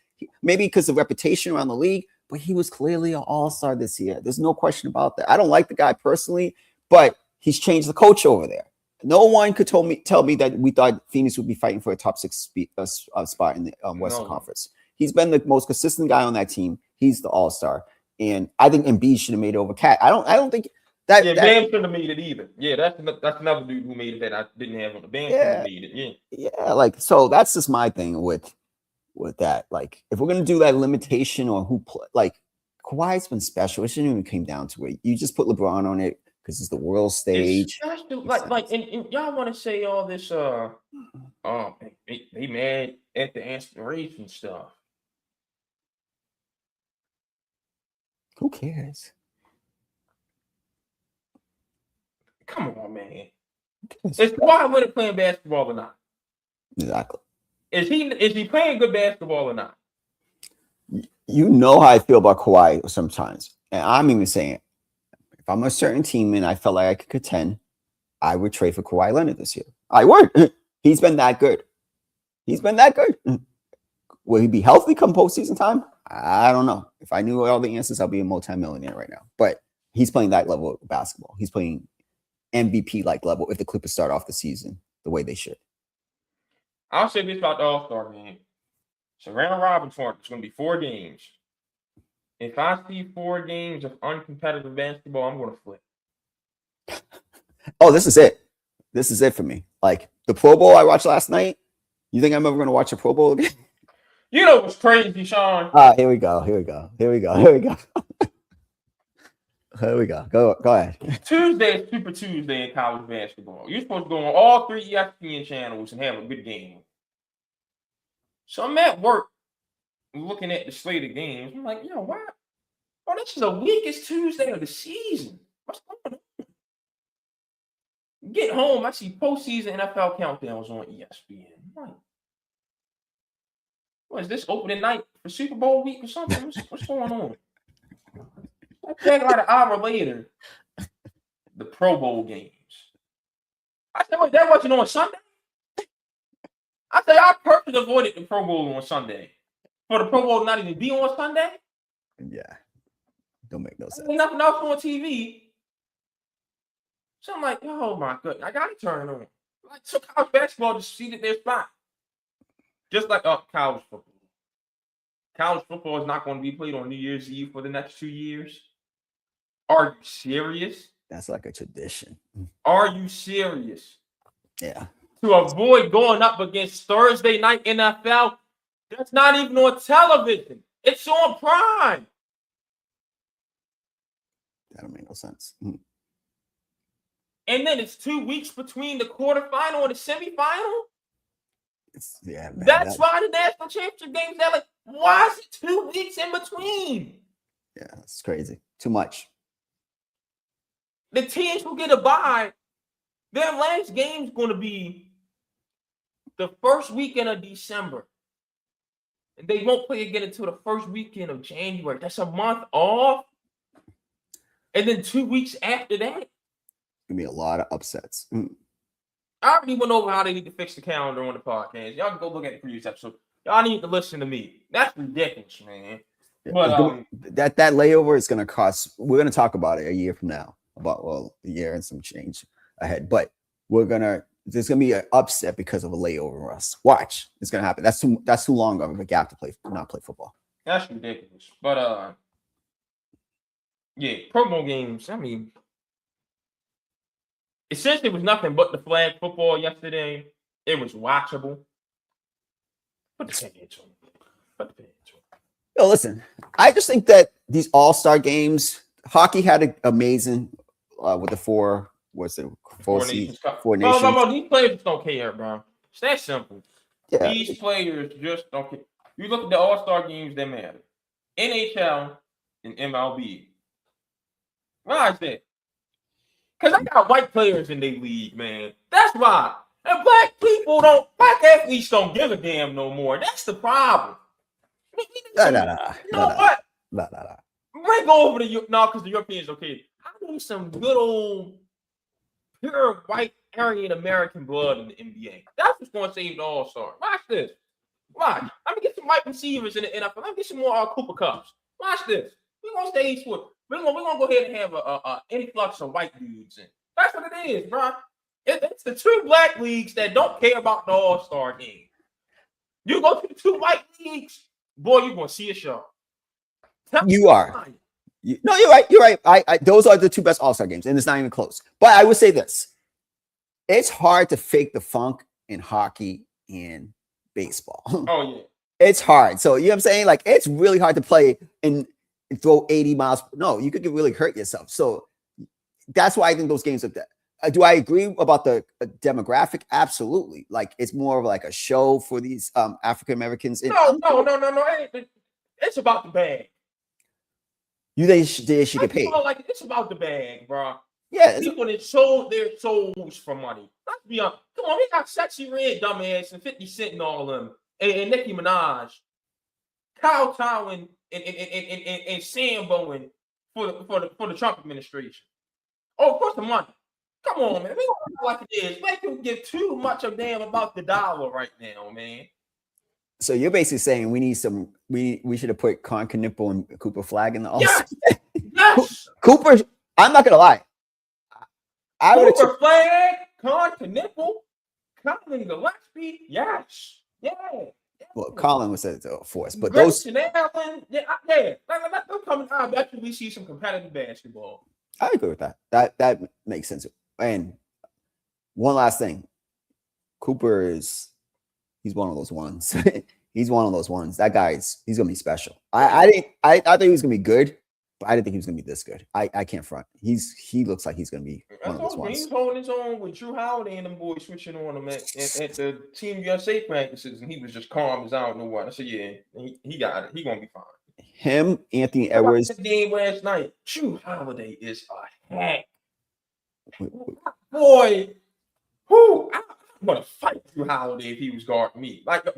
A: maybe because of reputation around the league, but he was clearly an all-star this year. There's no question about that. I don't like the guy personally, but he's changed the coach over there. No one could tell me that we thought Phoenix would be fighting for a top 6 spot in the Western Conference. He's been the most consistent guy on that team. He's the all-star. And I think Embiid should have made it over Cat. I don't think that.
B: Yeah, Bam shouldn't have made it either. Yeah, that's another dude who made it that I didn't have on the Bam. Shouldn't have made it.
A: Yeah. Like, so that's just my thing with that. Like, if we're gonna do that limitation on who play, like Kawhi's been special. It shouldn't even came down to it. You just put LeBron on it because it's the world stage.
B: And y'all want to say all this? They mad at the aspiration stuff.
A: Who cares?
B: Come on, man. Is Kawhi Leonard playing basketball or not?
A: Exactly.
B: Is he playing good basketball or not?
A: You know how I feel about Kawhi sometimes. And I'm even saying, if I'm a certain team and I felt like I could contend, I would trade for Kawhi Leonard this year. I would. He's been that good. Will he be healthy come postseason time? I don't know. If I knew all the answers, I'll be a multimillionaire right now. But he's playing that level of basketball. He's playing MVP-like level if the Clippers start off the season the way they should.
B: I'll say this about the All-Star game. So round robin format, it's going to be 4 games. If I see 4 games of uncompetitive basketball, I'm going to flip.
A: Oh, this is it. This is it for me. Like the Pro Bowl I watched last night. You think I'm ever going to watch a Pro Bowl again?
B: You know what's crazy, Sean?
A: Here we go. Go ahead.
B: Tuesday is Super Tuesday in college basketball. You're supposed to go on all 3 ESPN channels and have a good game. So I'm at work looking at the slate of games. I'm like, why? Oh, this is the weakest Tuesday of the season. What's going on? Get home, I see postseason NFL countdowns on ESPN. I'm like, what is this opening night for Super Bowl week or something? What's going on? I check like an hour later, the Pro Bowl games. I said, wait, that wasn't on Sunday? I said, I purposely avoided the Pro Bowl on Sunday. For the Pro Bowl not even be on Sunday?
A: Yeah. Don't make no sense.
B: Ain't nothing else on TV. So I'm like, oh my goodness, I gotta turn it on. Like, so college basketball just seated their spot. Just like college football. College football is not going to be played on New Year's Eve for the next 2 years. Are you serious?
A: That's like a tradition.
B: Are you serious?
A: Yeah.
B: To avoid going up against Thursday night NFL, that's not even on television. It's on Prime.
A: That don't make no sense.
B: And then it's 2 weeks between the quarterfinal and the semifinal.
A: Man,
B: that's why the national championship games. They're like, why is it 2 weeks in between?
A: Yeah, it's crazy. Too much.
B: The teams will get a bye. Their last game's going to be the first weekend of December. And they won't play again until the first weekend of January. That's a month off. And then 2 weeks after that.
A: Gonna be a lot of upsets.
B: I already went over how they need to fix the calendar on the podcast. Y'all can go look at the previous episode. Y'all need to listen to me. That's ridiculous, man. But
A: that layover is gonna cost. We're gonna talk about it a year from now. A year and some change ahead. But there's gonna be an upset because of a layover, Russ. Watch, it's gonna happen. That's too long of a gap to not play football.
B: That's ridiculous. But Pro Bowl games. I mean, essentially, it was nothing but the flag football yesterday. It was watchable. Put the pants on.
A: Yo, listen, I just think that these all-star games, hockey had an amazing with the four nations.
B: No, these players don't care, bro. It's that simple.
A: Yeah.
B: These players just don't care. You look at the all-star games that matter. NHL and MLB. Why is that? Because I got white players in their league, man. That's why. And black athletes don't give a damn no more. That's the problem.
A: No.
B: What?
A: No.
B: might go over the no, because the Europeans okay. I need some good old pure white Aryan American blood in the NBA. That's what's going to save the All Star. Watch this. Watch. Let me get some white receivers in the NFL. Let me get some more Cooper Cups. Watch this. We're gonna stay put. We're gonna go ahead and have a influx of white dudes in. That's what it is, bro. It's the two black leagues that don't care about the All Star game. You go to the two white leagues, boy, you're gonna see a show.
A: You are. No, you're right. You're right. Those are the two best All-Star games, and it's not even close. But I would say this: it's hard to fake the funk in hockey and baseball.
B: Oh yeah,
A: it's hard. So you know what I'm saying? Like it's really hard to play and throw 80 miles. No, you could really hurt yourself. So that's why I think those games are that. Do I agree about the demographic? Absolutely. Like it's more of like a show for these African Americans.
B: No. It's about the bag.
A: They should get paid.
B: Like it's about the bag, bro.
A: Yeah,
B: people that sold their souls for money. Let's be honest. Come on, we got Sexy Red, dumbass, and 50 Cent and all of them, and Nicki Minaj, Kyle Towin, and Sam Bowen for the Trump administration. Oh, of course, the money. Come on, man. We don't know like it is. Like you give too much of a damn about the dollar right now, man.
A: So you're basically saying we need some. We should have put Con Knipple and Cooper Flag in the All.
B: Yes.
A: Cooper. I'm not gonna lie. I would
B: Cooper Flag, Con Knipple, Colin Gillespie. Yes. Yeah.
A: Well, Colin was said to force, but
B: Greg
A: those.
B: Allen, yeah. Let them come out. I bet you we see some competitive basketball.
A: I agree with that. That makes sense. And one last thing, Cooper is. He's one of those ones. He's one of those ones. That he's gonna be special. I thought he was gonna be good, but I didn't think he was gonna be this good. I can't front. He looks like he's gonna be one of those ones.
B: He's holding his own with Drew Holiday and them boys switching on him at the Team USA practices, and he was just calm as I don't know what. I said, yeah, he got it. He gonna be fine.
A: Him, Anthony Edwards.
B: The game last night. Drew Holiday is a hack. Boy, I'm gonna fight Drew Holiday if he was guarding me. Like if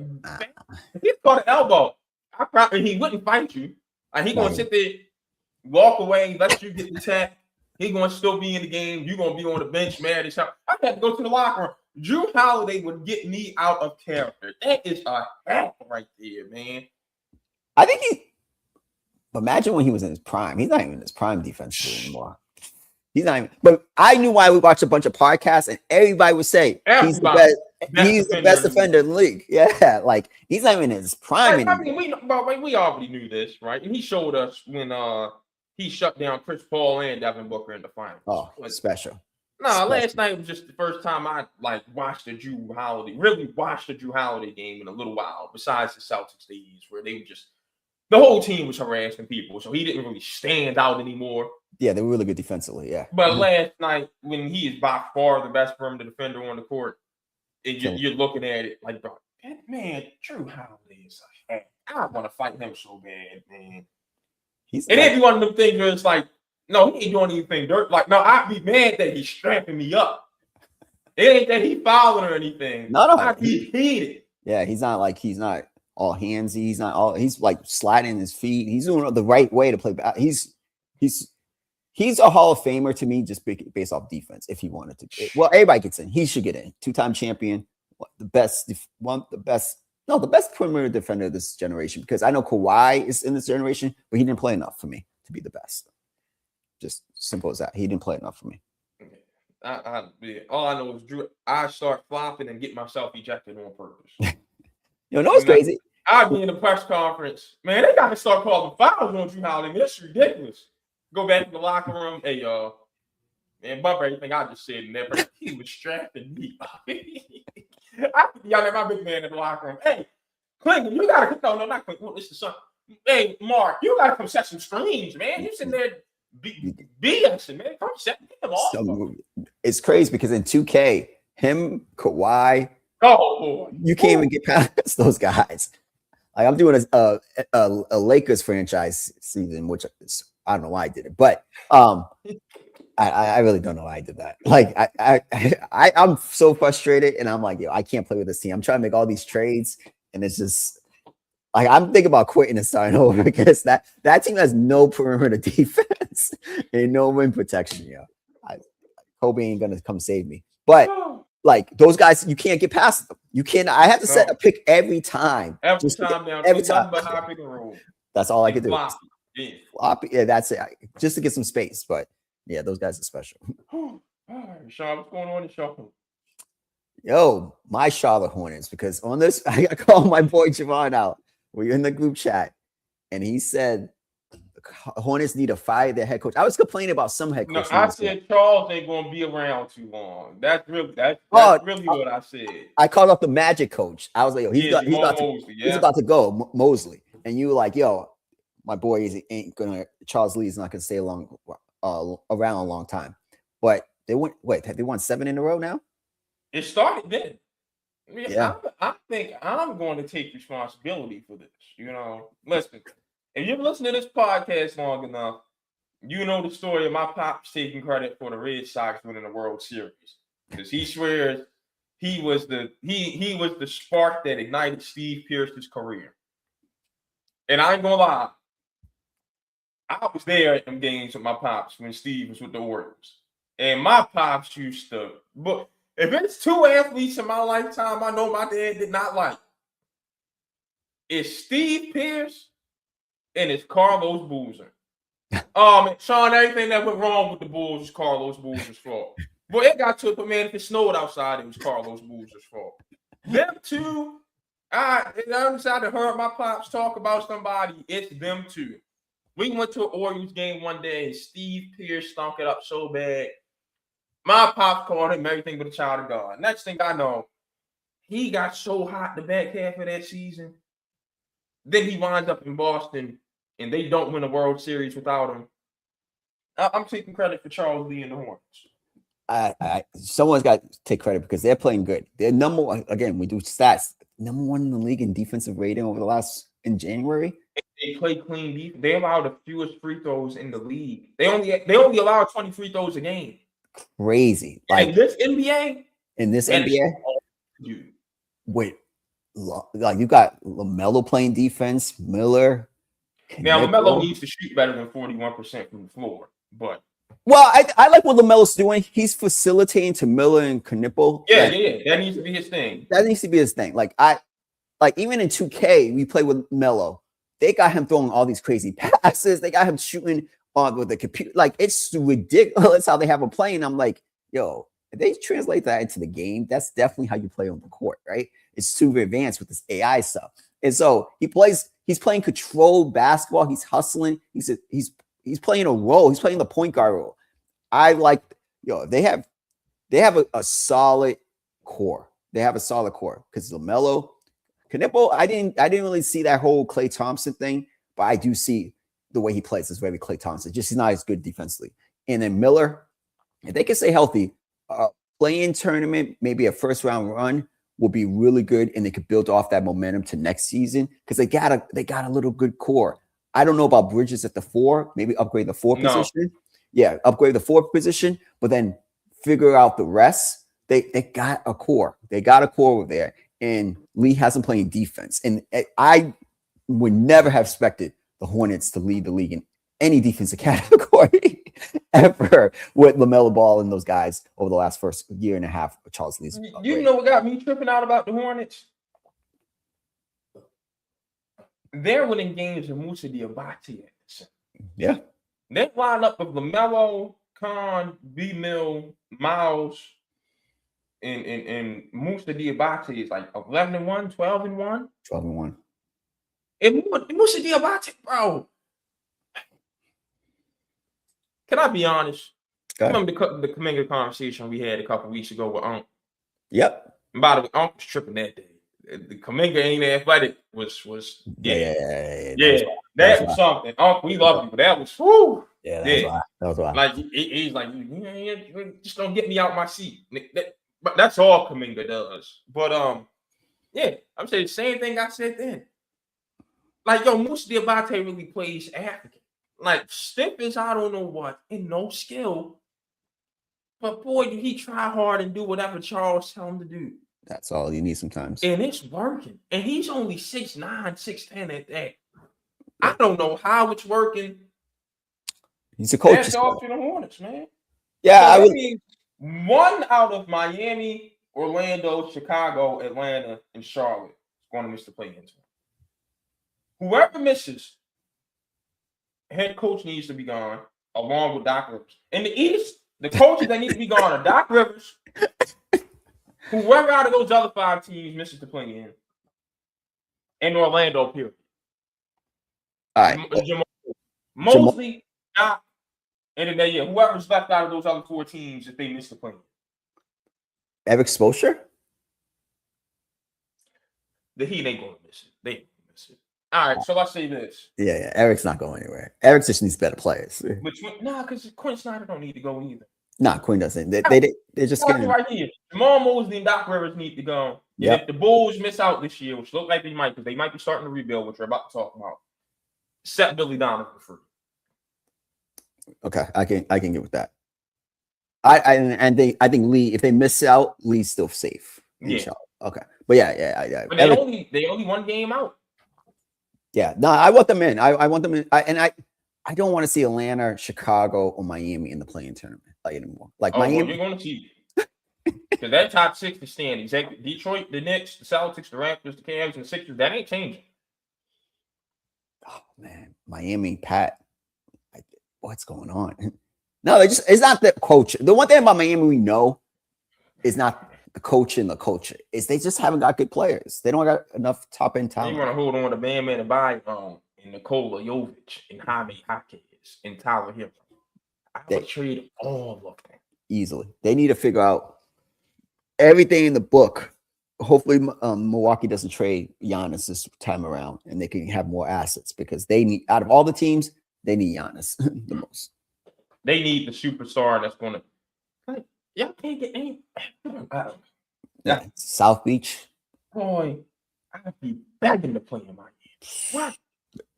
B: he caught an elbow, he wouldn't fight you. Like he gonna sit there, walk away, let you get the tap. He gonna still be in the game. You gonna be on the bench, mad as hell. I had to go to the locker room. Drew Holiday would get me out of character. That is a hack right there, man.
A: I think imagine when he was in his prime. He's not even in his prime defensively anymore. He's not even, but I knew why we watched a bunch of podcasts and everybody would say he's the best defender in the league. Yeah, like he's not even in his prime anymore.
B: I mean, we already knew this, right? And he showed us when he shut down Chris Paul and Devin Booker in the finals.
A: Oh, special.
B: Last night was just the first time I watched the Drew Holiday game in a little while, besides the Celtics days where they were just the whole team was harassing people, so he didn't really stand out anymore.
A: Yeah, they were really good defensively, yeah.
B: But last night, when he is by far the best perimeter defender on the court, you're looking at it like, bro, man, Drew Holiday is a hack. I want to fight him so bad, man. It'd be one of them things where it's like, no, he ain't doing anything dirt. Like, no, I'd be mad that he's strapping me up. It ain't that he fouling or anything.
A: No,
B: I'd be heated.
A: Yeah, he's not all handsy. He's like sliding his feet. He's doing it the right way to play. He's a Hall of Famer to me, just based off defense. If he wanted to, well, everybody gets in. He should get in. 2-time champion, the best perimeter defender of this generation. Because I know Kawhi is in this generation, but he didn't play enough for me to be the best. Just simple as that. He didn't play enough for me.
B: All I know is Drew. I start flopping and get myself ejected on purpose.
A: You know what's crazy?
B: I'd be in the press conference. Man, they got to start calling fouls on Drew Holiday. That's ridiculous. Go back to the locker room. Hey, man, bump everything I just said in there, but he was strapping me up. I could yell at my big man in the locker room. Hey, Clinton, you got to, no, not Clinton. This is something. Hey, Mark, you got to come set some screens, man. You sitting there BSing, man. Come set him off.
A: So, it's crazy because in 2K, him, Kawhi, you can't even get past those guys. Like I'm doing a Lakers franchise season, which I don't know why I did it, but I really don't know why I did that. Like I'm so frustrated, and I'm like, yo, I can't play with this team. I'm trying to make all these trades, and it's just Like I'm thinking about quitting and starting over because that team has no perimeter defense and no rim protection. Yeah, Kobe ain't gonna come save me. But like those guys, you can't get past them. You can't. I have to set a pick every time.
B: Every
A: Just
B: time down,
A: every
B: ain't
A: time.
B: nothing but high pick and roll.
A: That's all I
B: And
A: can do.
B: floppy. Yeah.
A: Floppy. Yeah, that's it. Just to get some space. But yeah, those guys are special.
B: All right, Sean, what's going on in Charlotte?
A: Yo, my Charlotte Hornets, because on this, I called my boy Javon out. We're in the group chat, and he said the Hornets need to fire their head coach. I was complaining about some head
B: No,
A: coach.
B: I said Charles ain't gonna be around too long. That's really what I said.
A: I called up the Magic coach. I was like, yo, he's about to go, Mosley. And you were like, yo, my boy ain't gonna. Charles Lee is not gonna stay around a long time. But they won 7 in a row now.
B: It started then.
A: Yeah.
B: I think I'm going to take responsibility for this. Listen, if you've listened to this podcast long enough, you know the story of my pops taking credit for the Red Sox winning the World Series because he swears he was the spark that ignited Steve Pierce's career. And I ain't gonna lie, I was there at them games with my pops when Steve was with the Orioles, and my pops used to. But if it's 2 athletes in my lifetime, I know my dad did not like. It's Steve Pierce and it's Carlos Boozer. Sean, everything that went wrong with the Bulls was Carlos Boozer's fault. But it got to a point, man, if it snowed outside, it was Carlos Boozer's fault. Them two, I decided to hear my pops talk about somebody. It's them two. We went to an Orioles game one day, and Steve Pierce stunk it up so bad. My pops called him everything but a child of God. Next thing I know, he got so hot the back half of that season. Then he winds up in Boston, and they don't win a World Series without him. I'm taking credit for Charles Lee and the Hornets.
A: Someone's got to take credit because they're playing good. They're number one. Again, we do stats. Number 1 in the league in defensive rating over the last in January.
B: They play clean defense. They allow the fewest free throws in the league. They only allow 20 free throws a game.
A: Crazy.
B: Like in this NBA.
A: Dude. Wait, like you got LaMelo playing defense, Miller.
B: Now LaMelo needs to shoot better than 41% from the floor, but
A: I like what LaMelo's doing. He's facilitating to Miller and Knipple.
B: Yeah. That needs to be his thing.
A: Like even in 2K, we play with Melo. They got him throwing all these crazy passes. They got him shooting on with the computer. Like it's ridiculous how they have him playing. I'm like, yo, if they translate that into the game, that's definitely how you play on the court, right? It's super advanced with this AI stuff. And so he's playing controlled basketball. He's hustling. He's playing a role. He's playing the point guard role. I like, they have a solid core. They have a solid core because LaMelo, Knipple, I didn't really see that whole Klay Thompson thing, but I do see the way he plays is very Klay Thompson. Just he's not as good defensively. And then Miller, if they can stay healthy, play-in tournament, maybe a first-round run will be really good, and they could build off that momentum to next season because they got a little good core. I don't know about Bridges at the 4, maybe upgrade the 4 position. Yeah, upgrade the 4th position, but then figure out the rest. They got a core. They got a core over there, and Lee hasn't played defense. And I would never have expected the Hornets to lead the league in any defensive category ever with LaMelo Ball and those guys over the last first year and a half of Charles Lee's.
B: You know what got me tripping out about the Hornets? They're winning games with Moussa Diabate.
A: Yeah.
B: They line up with LaMelo, Khan, B-Mill, Miles, and Moussa Diabate is like 11-1, 12-1.
A: 12-1.
B: And Moussa Diabate, bro. Can I be honest? Remember the Kuminga conversation we had a couple weeks ago with Unc?
A: Yep.
B: And by the way, Unc was tripping that day. The Kuminga ain't athletic was that was something. Unc, we love you, but that was whoo.
A: Yeah, that was why.
B: Like he's like, just don't get me out my seat. But that's all Kuminga does. But I'm saying the same thing I said then. Like, Moussa Diabate really plays African. Like, Stiff is I don't know what, and no skill. But boy, did he try hard and do whatever Charles tell him to do.
A: That's all you need sometimes.
B: And it's working. And he's only 6'9", 6'10" at that. I don't know how it's working.
A: He's a coach.
B: That's off to the Hornets, man.
A: Yeah,
B: So
A: I
B: that
A: would.
B: means one out of Miami, Orlando, Chicago, Atlanta, and Charlotte is going to miss the play-in. Whoever misses, head coach needs to be gone, along with Doc Rivers. In the East, the coaches that need to be gone are Doc Rivers. Whoever out of those other 5 teams misses the play-in, and Orlando, period.
A: All right.
B: Mosley, Doc, and then whoever's left out of those other 4 teams if they miss the play-in.
A: Eric Spoelstra?
B: The Heat ain't going to miss it. They ain't going to miss it. All right, so let's say this.
A: Yeah. Eric's not going anywhere. Eric just needs better players.
B: Because Quinn Snyder don't need to go either.
A: Nah, Quinn doesn't. They're just getting
B: right here. Jamal Mosley and Doc Rivers need to go. And if the Bulls miss out this year, which look like they might, because they might be starting to rebuild, which we're about to talk about, set Billy Donovan free.
A: Okay, I can get with that. I think Lee, if they miss out, Lee's still safe.
B: Yeah.
A: Okay. But yeah.
B: But they only 1 game out.
A: Yeah. No, I want them in. I want them in. I don't want to see Atlanta, Chicago, or Miami in the play-in tournament anymore. Miami.
B: Well, you're going to see because that top 6 is standing. Detroit, the Knicks, the Celtics, the Raptors, the Cavs, and the Sixers. That ain't changing.
A: Oh man, Miami, Pat. What's going on? No, it's not the coach. The one thing about Miami we know is not the coach and the culture. Is they just haven't got good players. They don't got enough top end talent.
B: They want to hold on to Bam and Adebayo and Nikola Jovic and Jaime Jaquez and Tyler Hill. I would trade all of them
A: easily. They need to figure out everything in the book. Hopefully, Milwaukee doesn't trade Giannis this time around, and they can have more assets because they need, out of all the teams, they need Giannis the most.
B: They need the superstar that's going to. Y'all can't get any.
A: Yeah, South Beach.
B: Boy, I'd be begging to play in my game. What?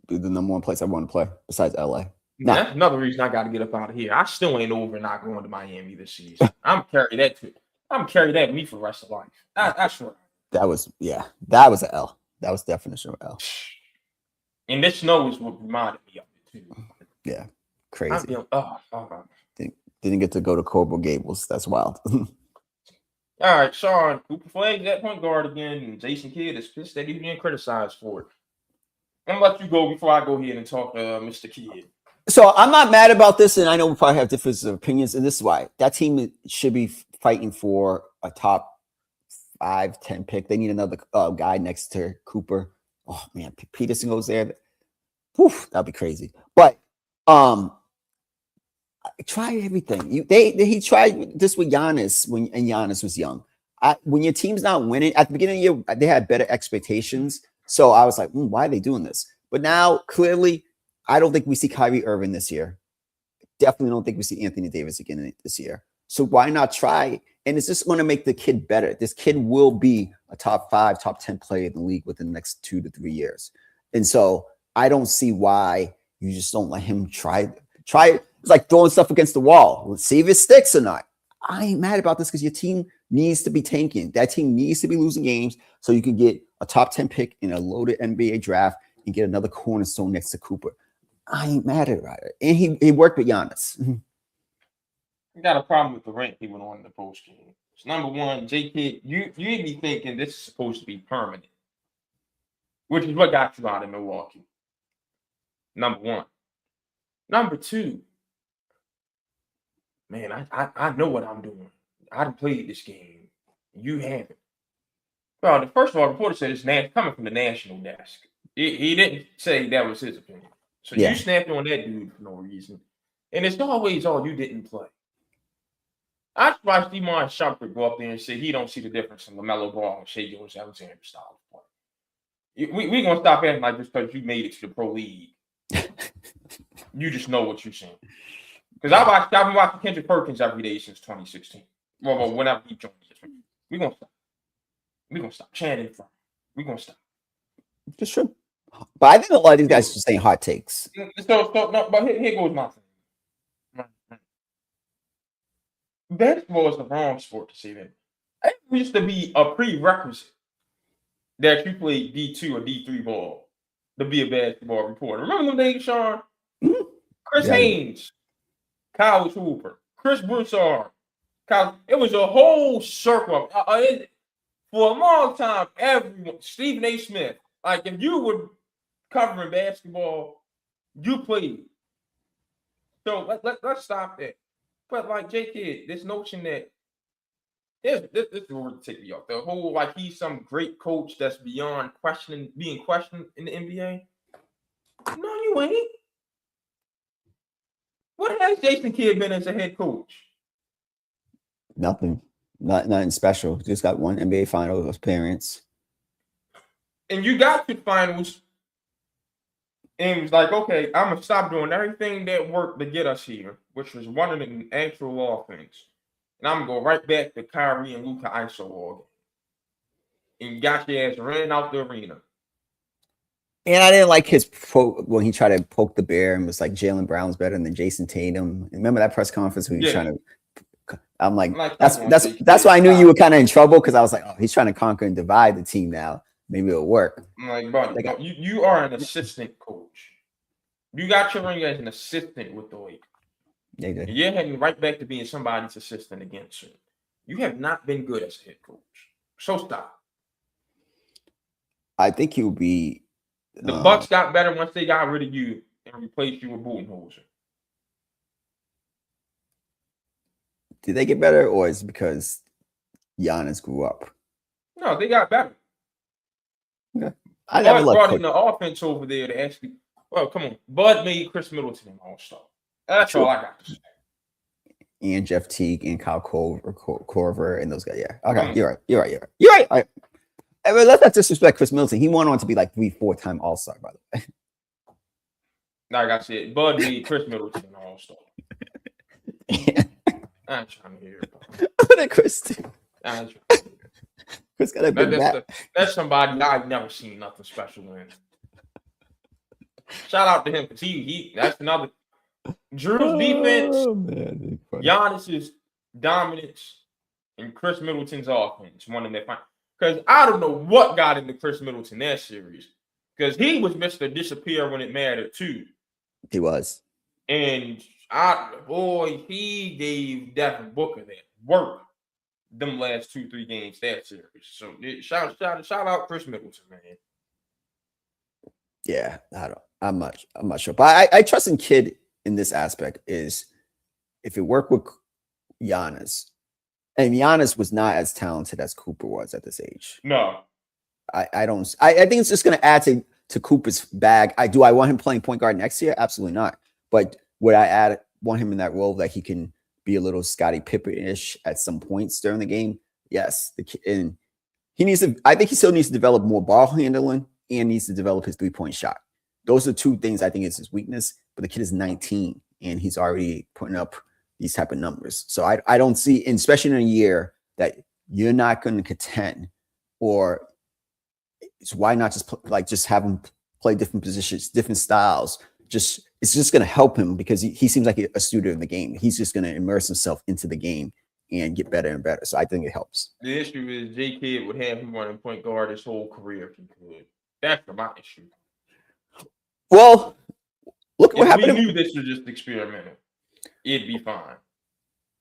A: The number 1 place I want to play besides LA.
B: Nah. That's another reason I got to get up out of here. I still ain't over not going to Miami this season. I'm carrying that too. I'm carrying that with me for the rest of life. I swear.
A: That was an L. That was definition of L.
B: And this snow is what reminded me of it too.
A: Yeah, crazy. Didn't get to go to Coral Gables. That's wild.
B: All right, Sean. Cooper Flag's at point guard again, and Jason Kidd is pissed that he's being criticized for it. I'm gonna let you go before I go ahead and talk to Mr. Kidd.
A: So I'm not mad about this, and I know we probably have different opinions, and this is why. That team should be fighting for a top 5, 10 pick. They need another guy next to Cooper. Oh man, Peterson goes there. Whew, that'd be crazy. But try everything. He tried this with Giannis when Giannis was young. When your team's not winning at the beginning of the year, they had better expectations. So I was like, why are they doing this? But now clearly, I don't think we see Kyrie Irving this year. Definitely don't think we see Anthony Davis again this year. So why not try? And it's just going to make the kid better. This kid will be a top 5, top 10 player in the league within the next 2 to 3 years. And so I don't see why you just don't let him try. It's like throwing stuff against the wall. Let's see if it sticks or not. I ain't mad about this because your team needs to be tanking. That team needs to be losing games so you can get a top 10 pick in a loaded NBA draft and get another cornerstone next to Cooper. I ain't mad at it. And he worked with Giannis.
B: I got a problem with the rant he went on in the post game. So number one, J.K., you'd be thinking this is supposed to be permanent, which is what got you out of Milwaukee. Number one. Number two, man, I know what I'm doing. I've played this game. You haven't. Well, first of all, the reporter said it's coming from the national desk. He didn't say that was his opinion. So you snapped on that dude for no reason. And it's always, you didn't play. I watched Demar Shumpert go up there and say he don't see the difference in LaMelo Ball and Shai Gilgeous-Alexander style of play. We're going to stop acting like this because you made it to the pro league. You just know what you're saying. Because I've been watching Kendrick Perkins every day since 2016. Well, whenever he joined us. We're going to stop. We're going to stop chanting from. We're going to stop.
A: Just true. But I think a lot of these guys are saying hot takes.
B: But here goes my thing. Basketball is the wrong sport to say that. used to be a prerequisite that you play D2 or D3 ball to be a basketball reporter. Remember them days, Sean?
A: Mhm.
B: Chris
A: Yeah.
B: Haynes, college hooper. Chris Broussard, college. It was a whole circle. For a long time, everyone, Stephen A. Smith, like if you were covering basketball, you played. So let's stop that. But like J Kid, this notion that this is what take me off. The whole like he's some great coach that's beyond being questioned in the NBA. No, you ain't. What has Jason Kidd been as a head coach?
A: Nothing. Nothing special. Just got one NBA final appearance.
B: And you got to finals and it was like, okay, I'm gonna stop doing everything that worked to get us here, which was running an actual offense. And I'm gonna go right back to Kyrie and Luka ISO all day. And you got your ass ran out the arena.
A: And I didn't like his when he tried to poke the bear and was like Jaylen Brown's better than Jason Tatum. Remember that press conference when he was trying to? I'm like that's why I knew you were kind of in trouble because I was like, oh, he's trying to conquer and divide the team now. Maybe it'll work.
B: I'm like, buddy, no, you are an assistant coach. You got your ring as an assistant with the Lakers.
A: They did.
B: You're heading right back to being somebody's assistant against you. You have not been good as a head coach. So stop.
A: I think he'll be.
B: The Bucks got better once they got rid of you and replaced you with Budenholzer.
A: Did they get better, or is it because Giannis grew up?
B: No, they got better.
A: Okay. I never
B: brought in the offense over there to actually. Well, come on. Bud made Chris Middleton an all-star. That's all I got to say.
A: And Jeff Teague and Kyle Korver and those guys. Yeah. Okay. You're right. All right. I mean, let's not disrespect Chris Middleton. He went on to be like 3-4-time All-Star, by the way.
B: Like I said, Bud made Chris Middleton an all-star. I ain't trying to hear it.
A: What did Chris do? Chris got a big back.
B: That's somebody I've never seen nothing special in. Shout out to him because he that's another Drew's defense, Giannis's dominance, and Chris Middleton's offense. One of their because I don't know what got into Chris Middleton that series because he was Mr. Disappear when it mattered too.
A: He was,
B: and he gave Devin Booker that work them last 2-3 games that series. So shout out Chris Middleton, man.
A: Yeah, I'm not sure, but I trust in Kid in this aspect is if it worked with Giannis, and Giannis was not as talented as Cooper was at this age.
B: No,
A: I don't. I think it's just going to add to Cooper's bag. I want him playing point guard next year? Absolutely not. But would I want him in that role that he can be a little Scottie Pippen-ish at some points during the game? Yes. And he needs to. I think he still needs to develop more ball handling and needs to develop his 3-point shot. Those are two things I think is his weakness. But the kid is 19 and he's already putting up these type of numbers. So I don't see, especially in a year that you're not going to contend, or so why not just have him play different positions, different styles? It's just going to help him because he seems like a student in the game. He's just going to immerse himself into the game and get better and better. So I think it helps.
B: The issue is J Kidd would have him running point guard his whole career if he could. That's my issue.
A: Well, look what happened.
B: We knew this was just experimental. It'd be fine.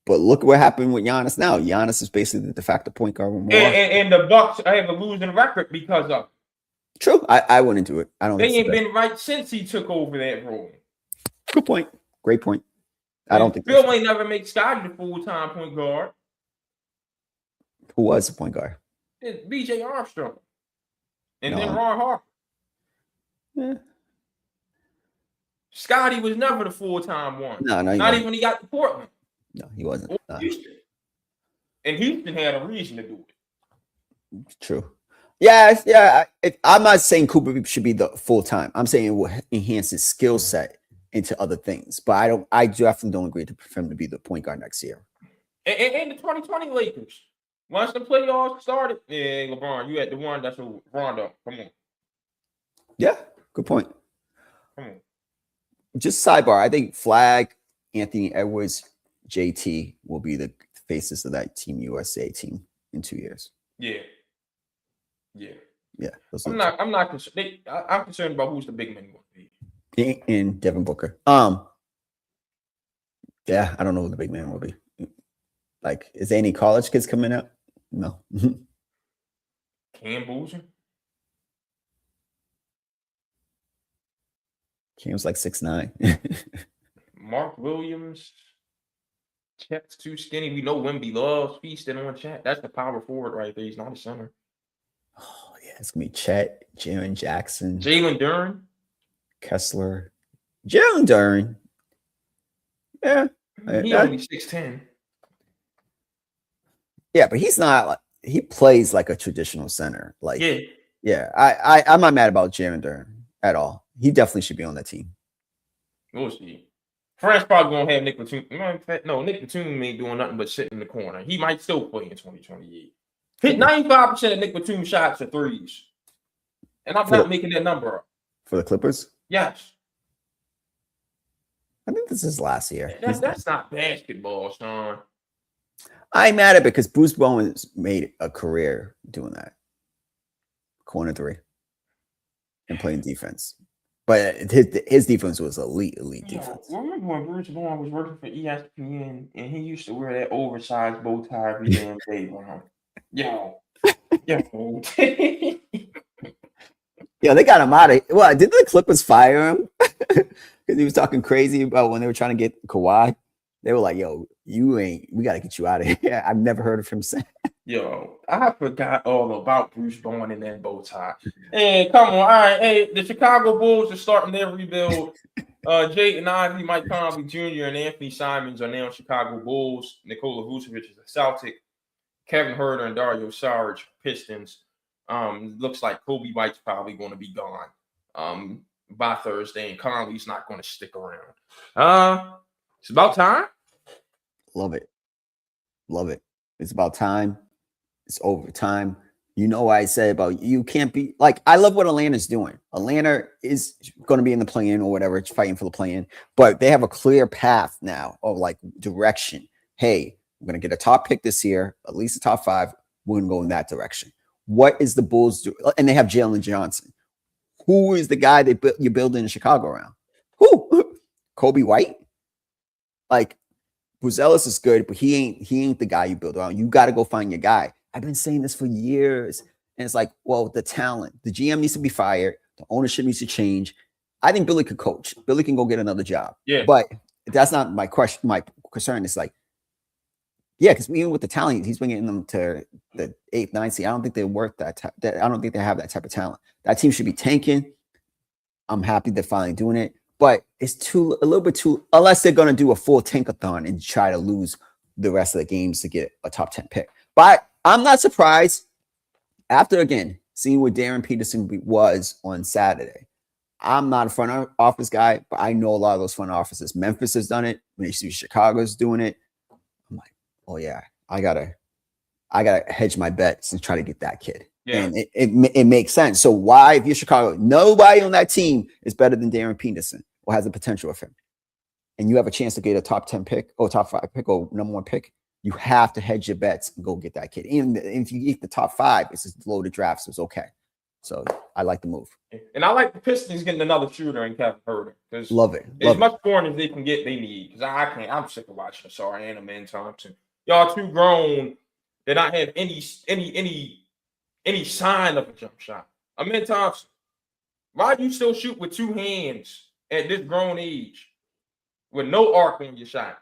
A: But look what happened with Giannis now. Giannis is basically the de facto point guard.
B: And the Bucks have a losing record because of it.
A: True. I went into it. I don't.
B: They ain't been right since he took over that role.
A: Good point. Great point. I don't think
B: Bill ain't never make Scotty the full-time point guard.
A: Who was the point guard?
B: It's BJ Armstrong. And then Ron Harper.
A: Yeah.
B: Scotty was never the full-time one.
A: No,
B: not even when he got to Portland.
A: No, he wasn't.
B: Houston. And Houston had a reason to do it.
A: True. Yeah. I'm not saying Cooper should be the full-time. I'm saying it will enhance his skill set into other things. But I definitely don't agree for him to be the point guard next year.
B: And the 2020 Lakers. Once the playoffs started, yeah, LeBron, you had the one that's a Rondo. Come on.
A: Yeah, good point.
B: Come on.
A: Just sidebar, I think Flag, Anthony Edwards, JT will be the faces of that Team USA team. in 2 years.
B: Yeah.
A: Those are
B: I'm not concerned. I'm concerned about who's the big man going to be.
A: and Devin Booker. Yeah, I don't know who the big man will be. Like, is there any college kids coming out? No.
B: Cam Boozer?
A: Cam's like 6'9".
B: Mark Williams? Chet's too skinny. We know Wemby loves feasting on Chet. That's the power forward right there. He's not a center.
A: Oh, yeah, it's going to be Chet, Jaren Jackson.
B: Jalen Duren?
A: Kessler. Jalen Duren. Yeah.
B: He only 6'10".
A: Yeah, but he's not like, he plays like a traditional center. Like,
B: yeah.
A: I'm not mad about Jaren Duren at all. He definitely should be on that team.
B: We'll see. France probably gonna have Nick Batum. No, Nick Batum ain't doing nothing but sit in the corner. He might still play in 2028. Hit 95% of Nick Batum shots are threes. And I'm not making that number up.
A: For the Clippers?
B: Yes.
A: I think this is last year.
B: That's not basketball, Sean.
A: I'm mad at it because Bruce Bowen's made a career doing that. Corner three. And playing defense. But his defense was elite defense.
B: Remember when Bruce Bowen was working for ESPN and he used to wear that oversized bow tie every damn day, bro? Yo.
A: Yeah, they got him out of. Well, did the Clippers fire him because he was talking crazy about when they were trying to get Kawhi? They were like, "Yo, we got to get you out of here." I've never heard of him saying.
B: Yo, I forgot all about Bruce Bowen and that bow tie. Hey, come on, all right. Hey, the Chicago Bulls are starting their rebuild. Jaden Ivey, Mike Conley Jr., and Anthony Simons are now Chicago Bulls. Nikola Vucevic is a Celtic. Kevin Huerter and Dario Saric, Pistons. Looks like Kobe White's probably going to be gone by Thursday, and Conley's not going to stick around. It's about time.
A: Love it. It's about time. It's overtime. You know what I said about you can't be like, I love what Atlanta's doing. Atlanta is going to be in the play-in or whatever. It's fighting for the play-in, but they have a clear path now of like direction. Hey, we're going to get a top pick this year, at least a top 5. We're going to go in that direction. What is the Bulls do? And they have Jalen Johnson. Who is the guy you're building in Chicago around? Who? Kobe White? Like, Buzelis is good, but he ain't the guy you build around. You got to go find your guy. I've been saying this for years. And it's like, well, the talent, the GM needs to be fired. The ownership needs to change. I think Billy could coach. Billy can go get another job.
B: Yeah.
A: But that's not my question. My concern is like, yeah, because even with the talent, he's bringing them to the 8th, 9th seed. I don't think they're worth that. I don't think they have that type of talent. That team should be tanking. I'm happy they're finally doing it. But it's a little bit too, unless they're going to do a full tankathon and try to lose the rest of the games to get a top 10 pick. But I'm not surprised after, again, seeing what Darren Peterson was on Saturday. I'm not a front office guy, but I know a lot of those front offices. Memphis has done it. When you see Chicago's doing it, I'm like, oh yeah, I gotta hedge my bets and try to get that kid. Yeah. And it makes sense. So why, if you're Chicago, nobody on that team is better than Darren Peterson or has the potential of him, and you have a chance to get a top 10 pick or top 5 pick or number 1 pick, you have to hedge your bets and go get that kid. Even if you get the top 5, it's just loaded draft, so it's okay. So I like the move.
B: And I like the Pistons getting another shooter in Kevin Huerter.
A: Love it.
B: As much scoring as they can get, they need. Because I can't. I'm sick of watching Sorry and Amen Thompson. Y'all too grown to not have any sign of a jump shot. Amen Thompson, why do you still shoot with 2 hands at this grown age with no arc on your shot?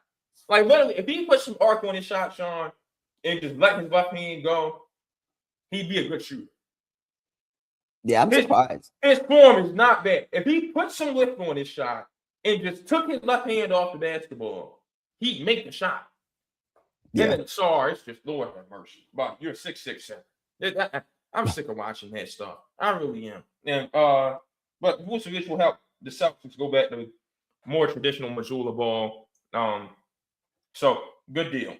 B: Like literally, if he put some arc on his shot, Sean, and just let his left hand go, he'd be a good shooter.
A: Yeah, I'm surprised.
B: His form is not bad. If he put some lift on his shot and just took his left hand off the basketball, he'd make the shot. Yeah. And then sorry, it's just Lord have mercy. But you're 6'6". I'm sick of watching that stuff. I really am. And but Vucevic will help the Celtics go back to more traditional Missoula ball. So good deal.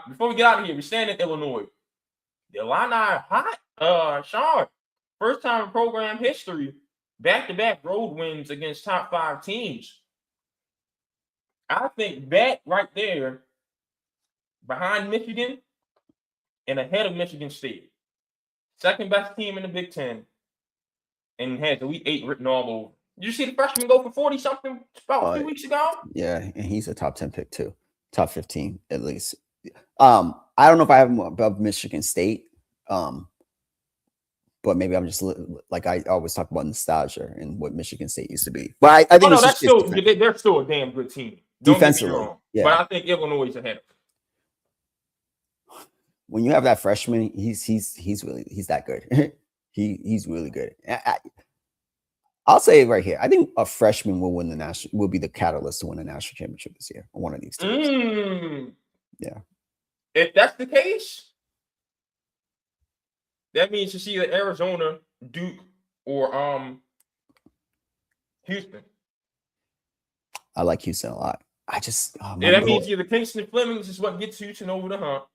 B: Before we get out of here, we stand in Illinois. The Illini are hot. Sean, first time in program history, back-to-back road wins against top 5 teams. I think that right there, behind Michigan, and ahead of Michigan State. Second best team in the Big Ten, and has Elite Eight written all over. Did you see the freshman go for 40 something about a few weeks ago?
A: Yeah, and he's a top 10 pick too, top 15 at least. I don't know if I have him above Michigan State, but maybe I'm just like I always talk about nostalgia and what Michigan State used to be. But I think
B: they're still a damn good team. Don't get me wrong. Yeah. But I think Illinois is ahead of them.
A: When you have that freshman, he's that good. he's really good. I'll say it right here. I think a freshman will be the catalyst to win a national championship this year on one of these teams. Yeah.
B: If that's the case, that means it's either Arizona, Duke, or Houston.
A: I like Houston a lot.
B: That means either Kingston Flemings is what gets Houston over the hump,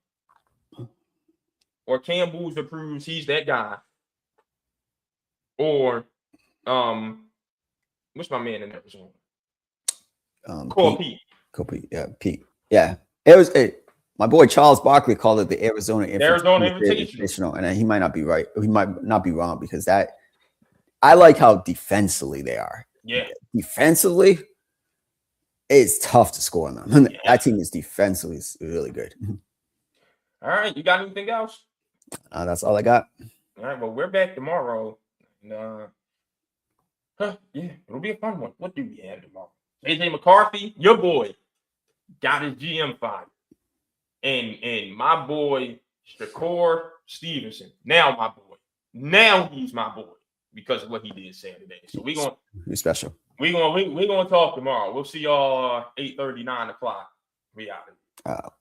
B: or Cam Boozer proves he's that guy, or what's my man in Arizona? Pete.
A: Yeah, Pete. Yeah, it was. My boy Charles Barkley called it the Arizona Invitational, and he might not be right. He might not be wrong because I like how defensively they are.
B: Yeah,
A: defensively, it's tough to score on them. Yeah. That team is defensively really good.
B: All right, you got anything else?
A: That's all I got.
B: All right, well, we're back tomorrow. Yeah, it'll be a fun one. What do we have tomorrow? AJ McCarthy, your boy, got his GM fired. And my boy, Shakur Stevenson, now my boy. Now he's my boy because of what he did Saturday. So
A: you're special.
B: We're gonna talk tomorrow. We'll see y'all 8:30, 9 o'clock. We out.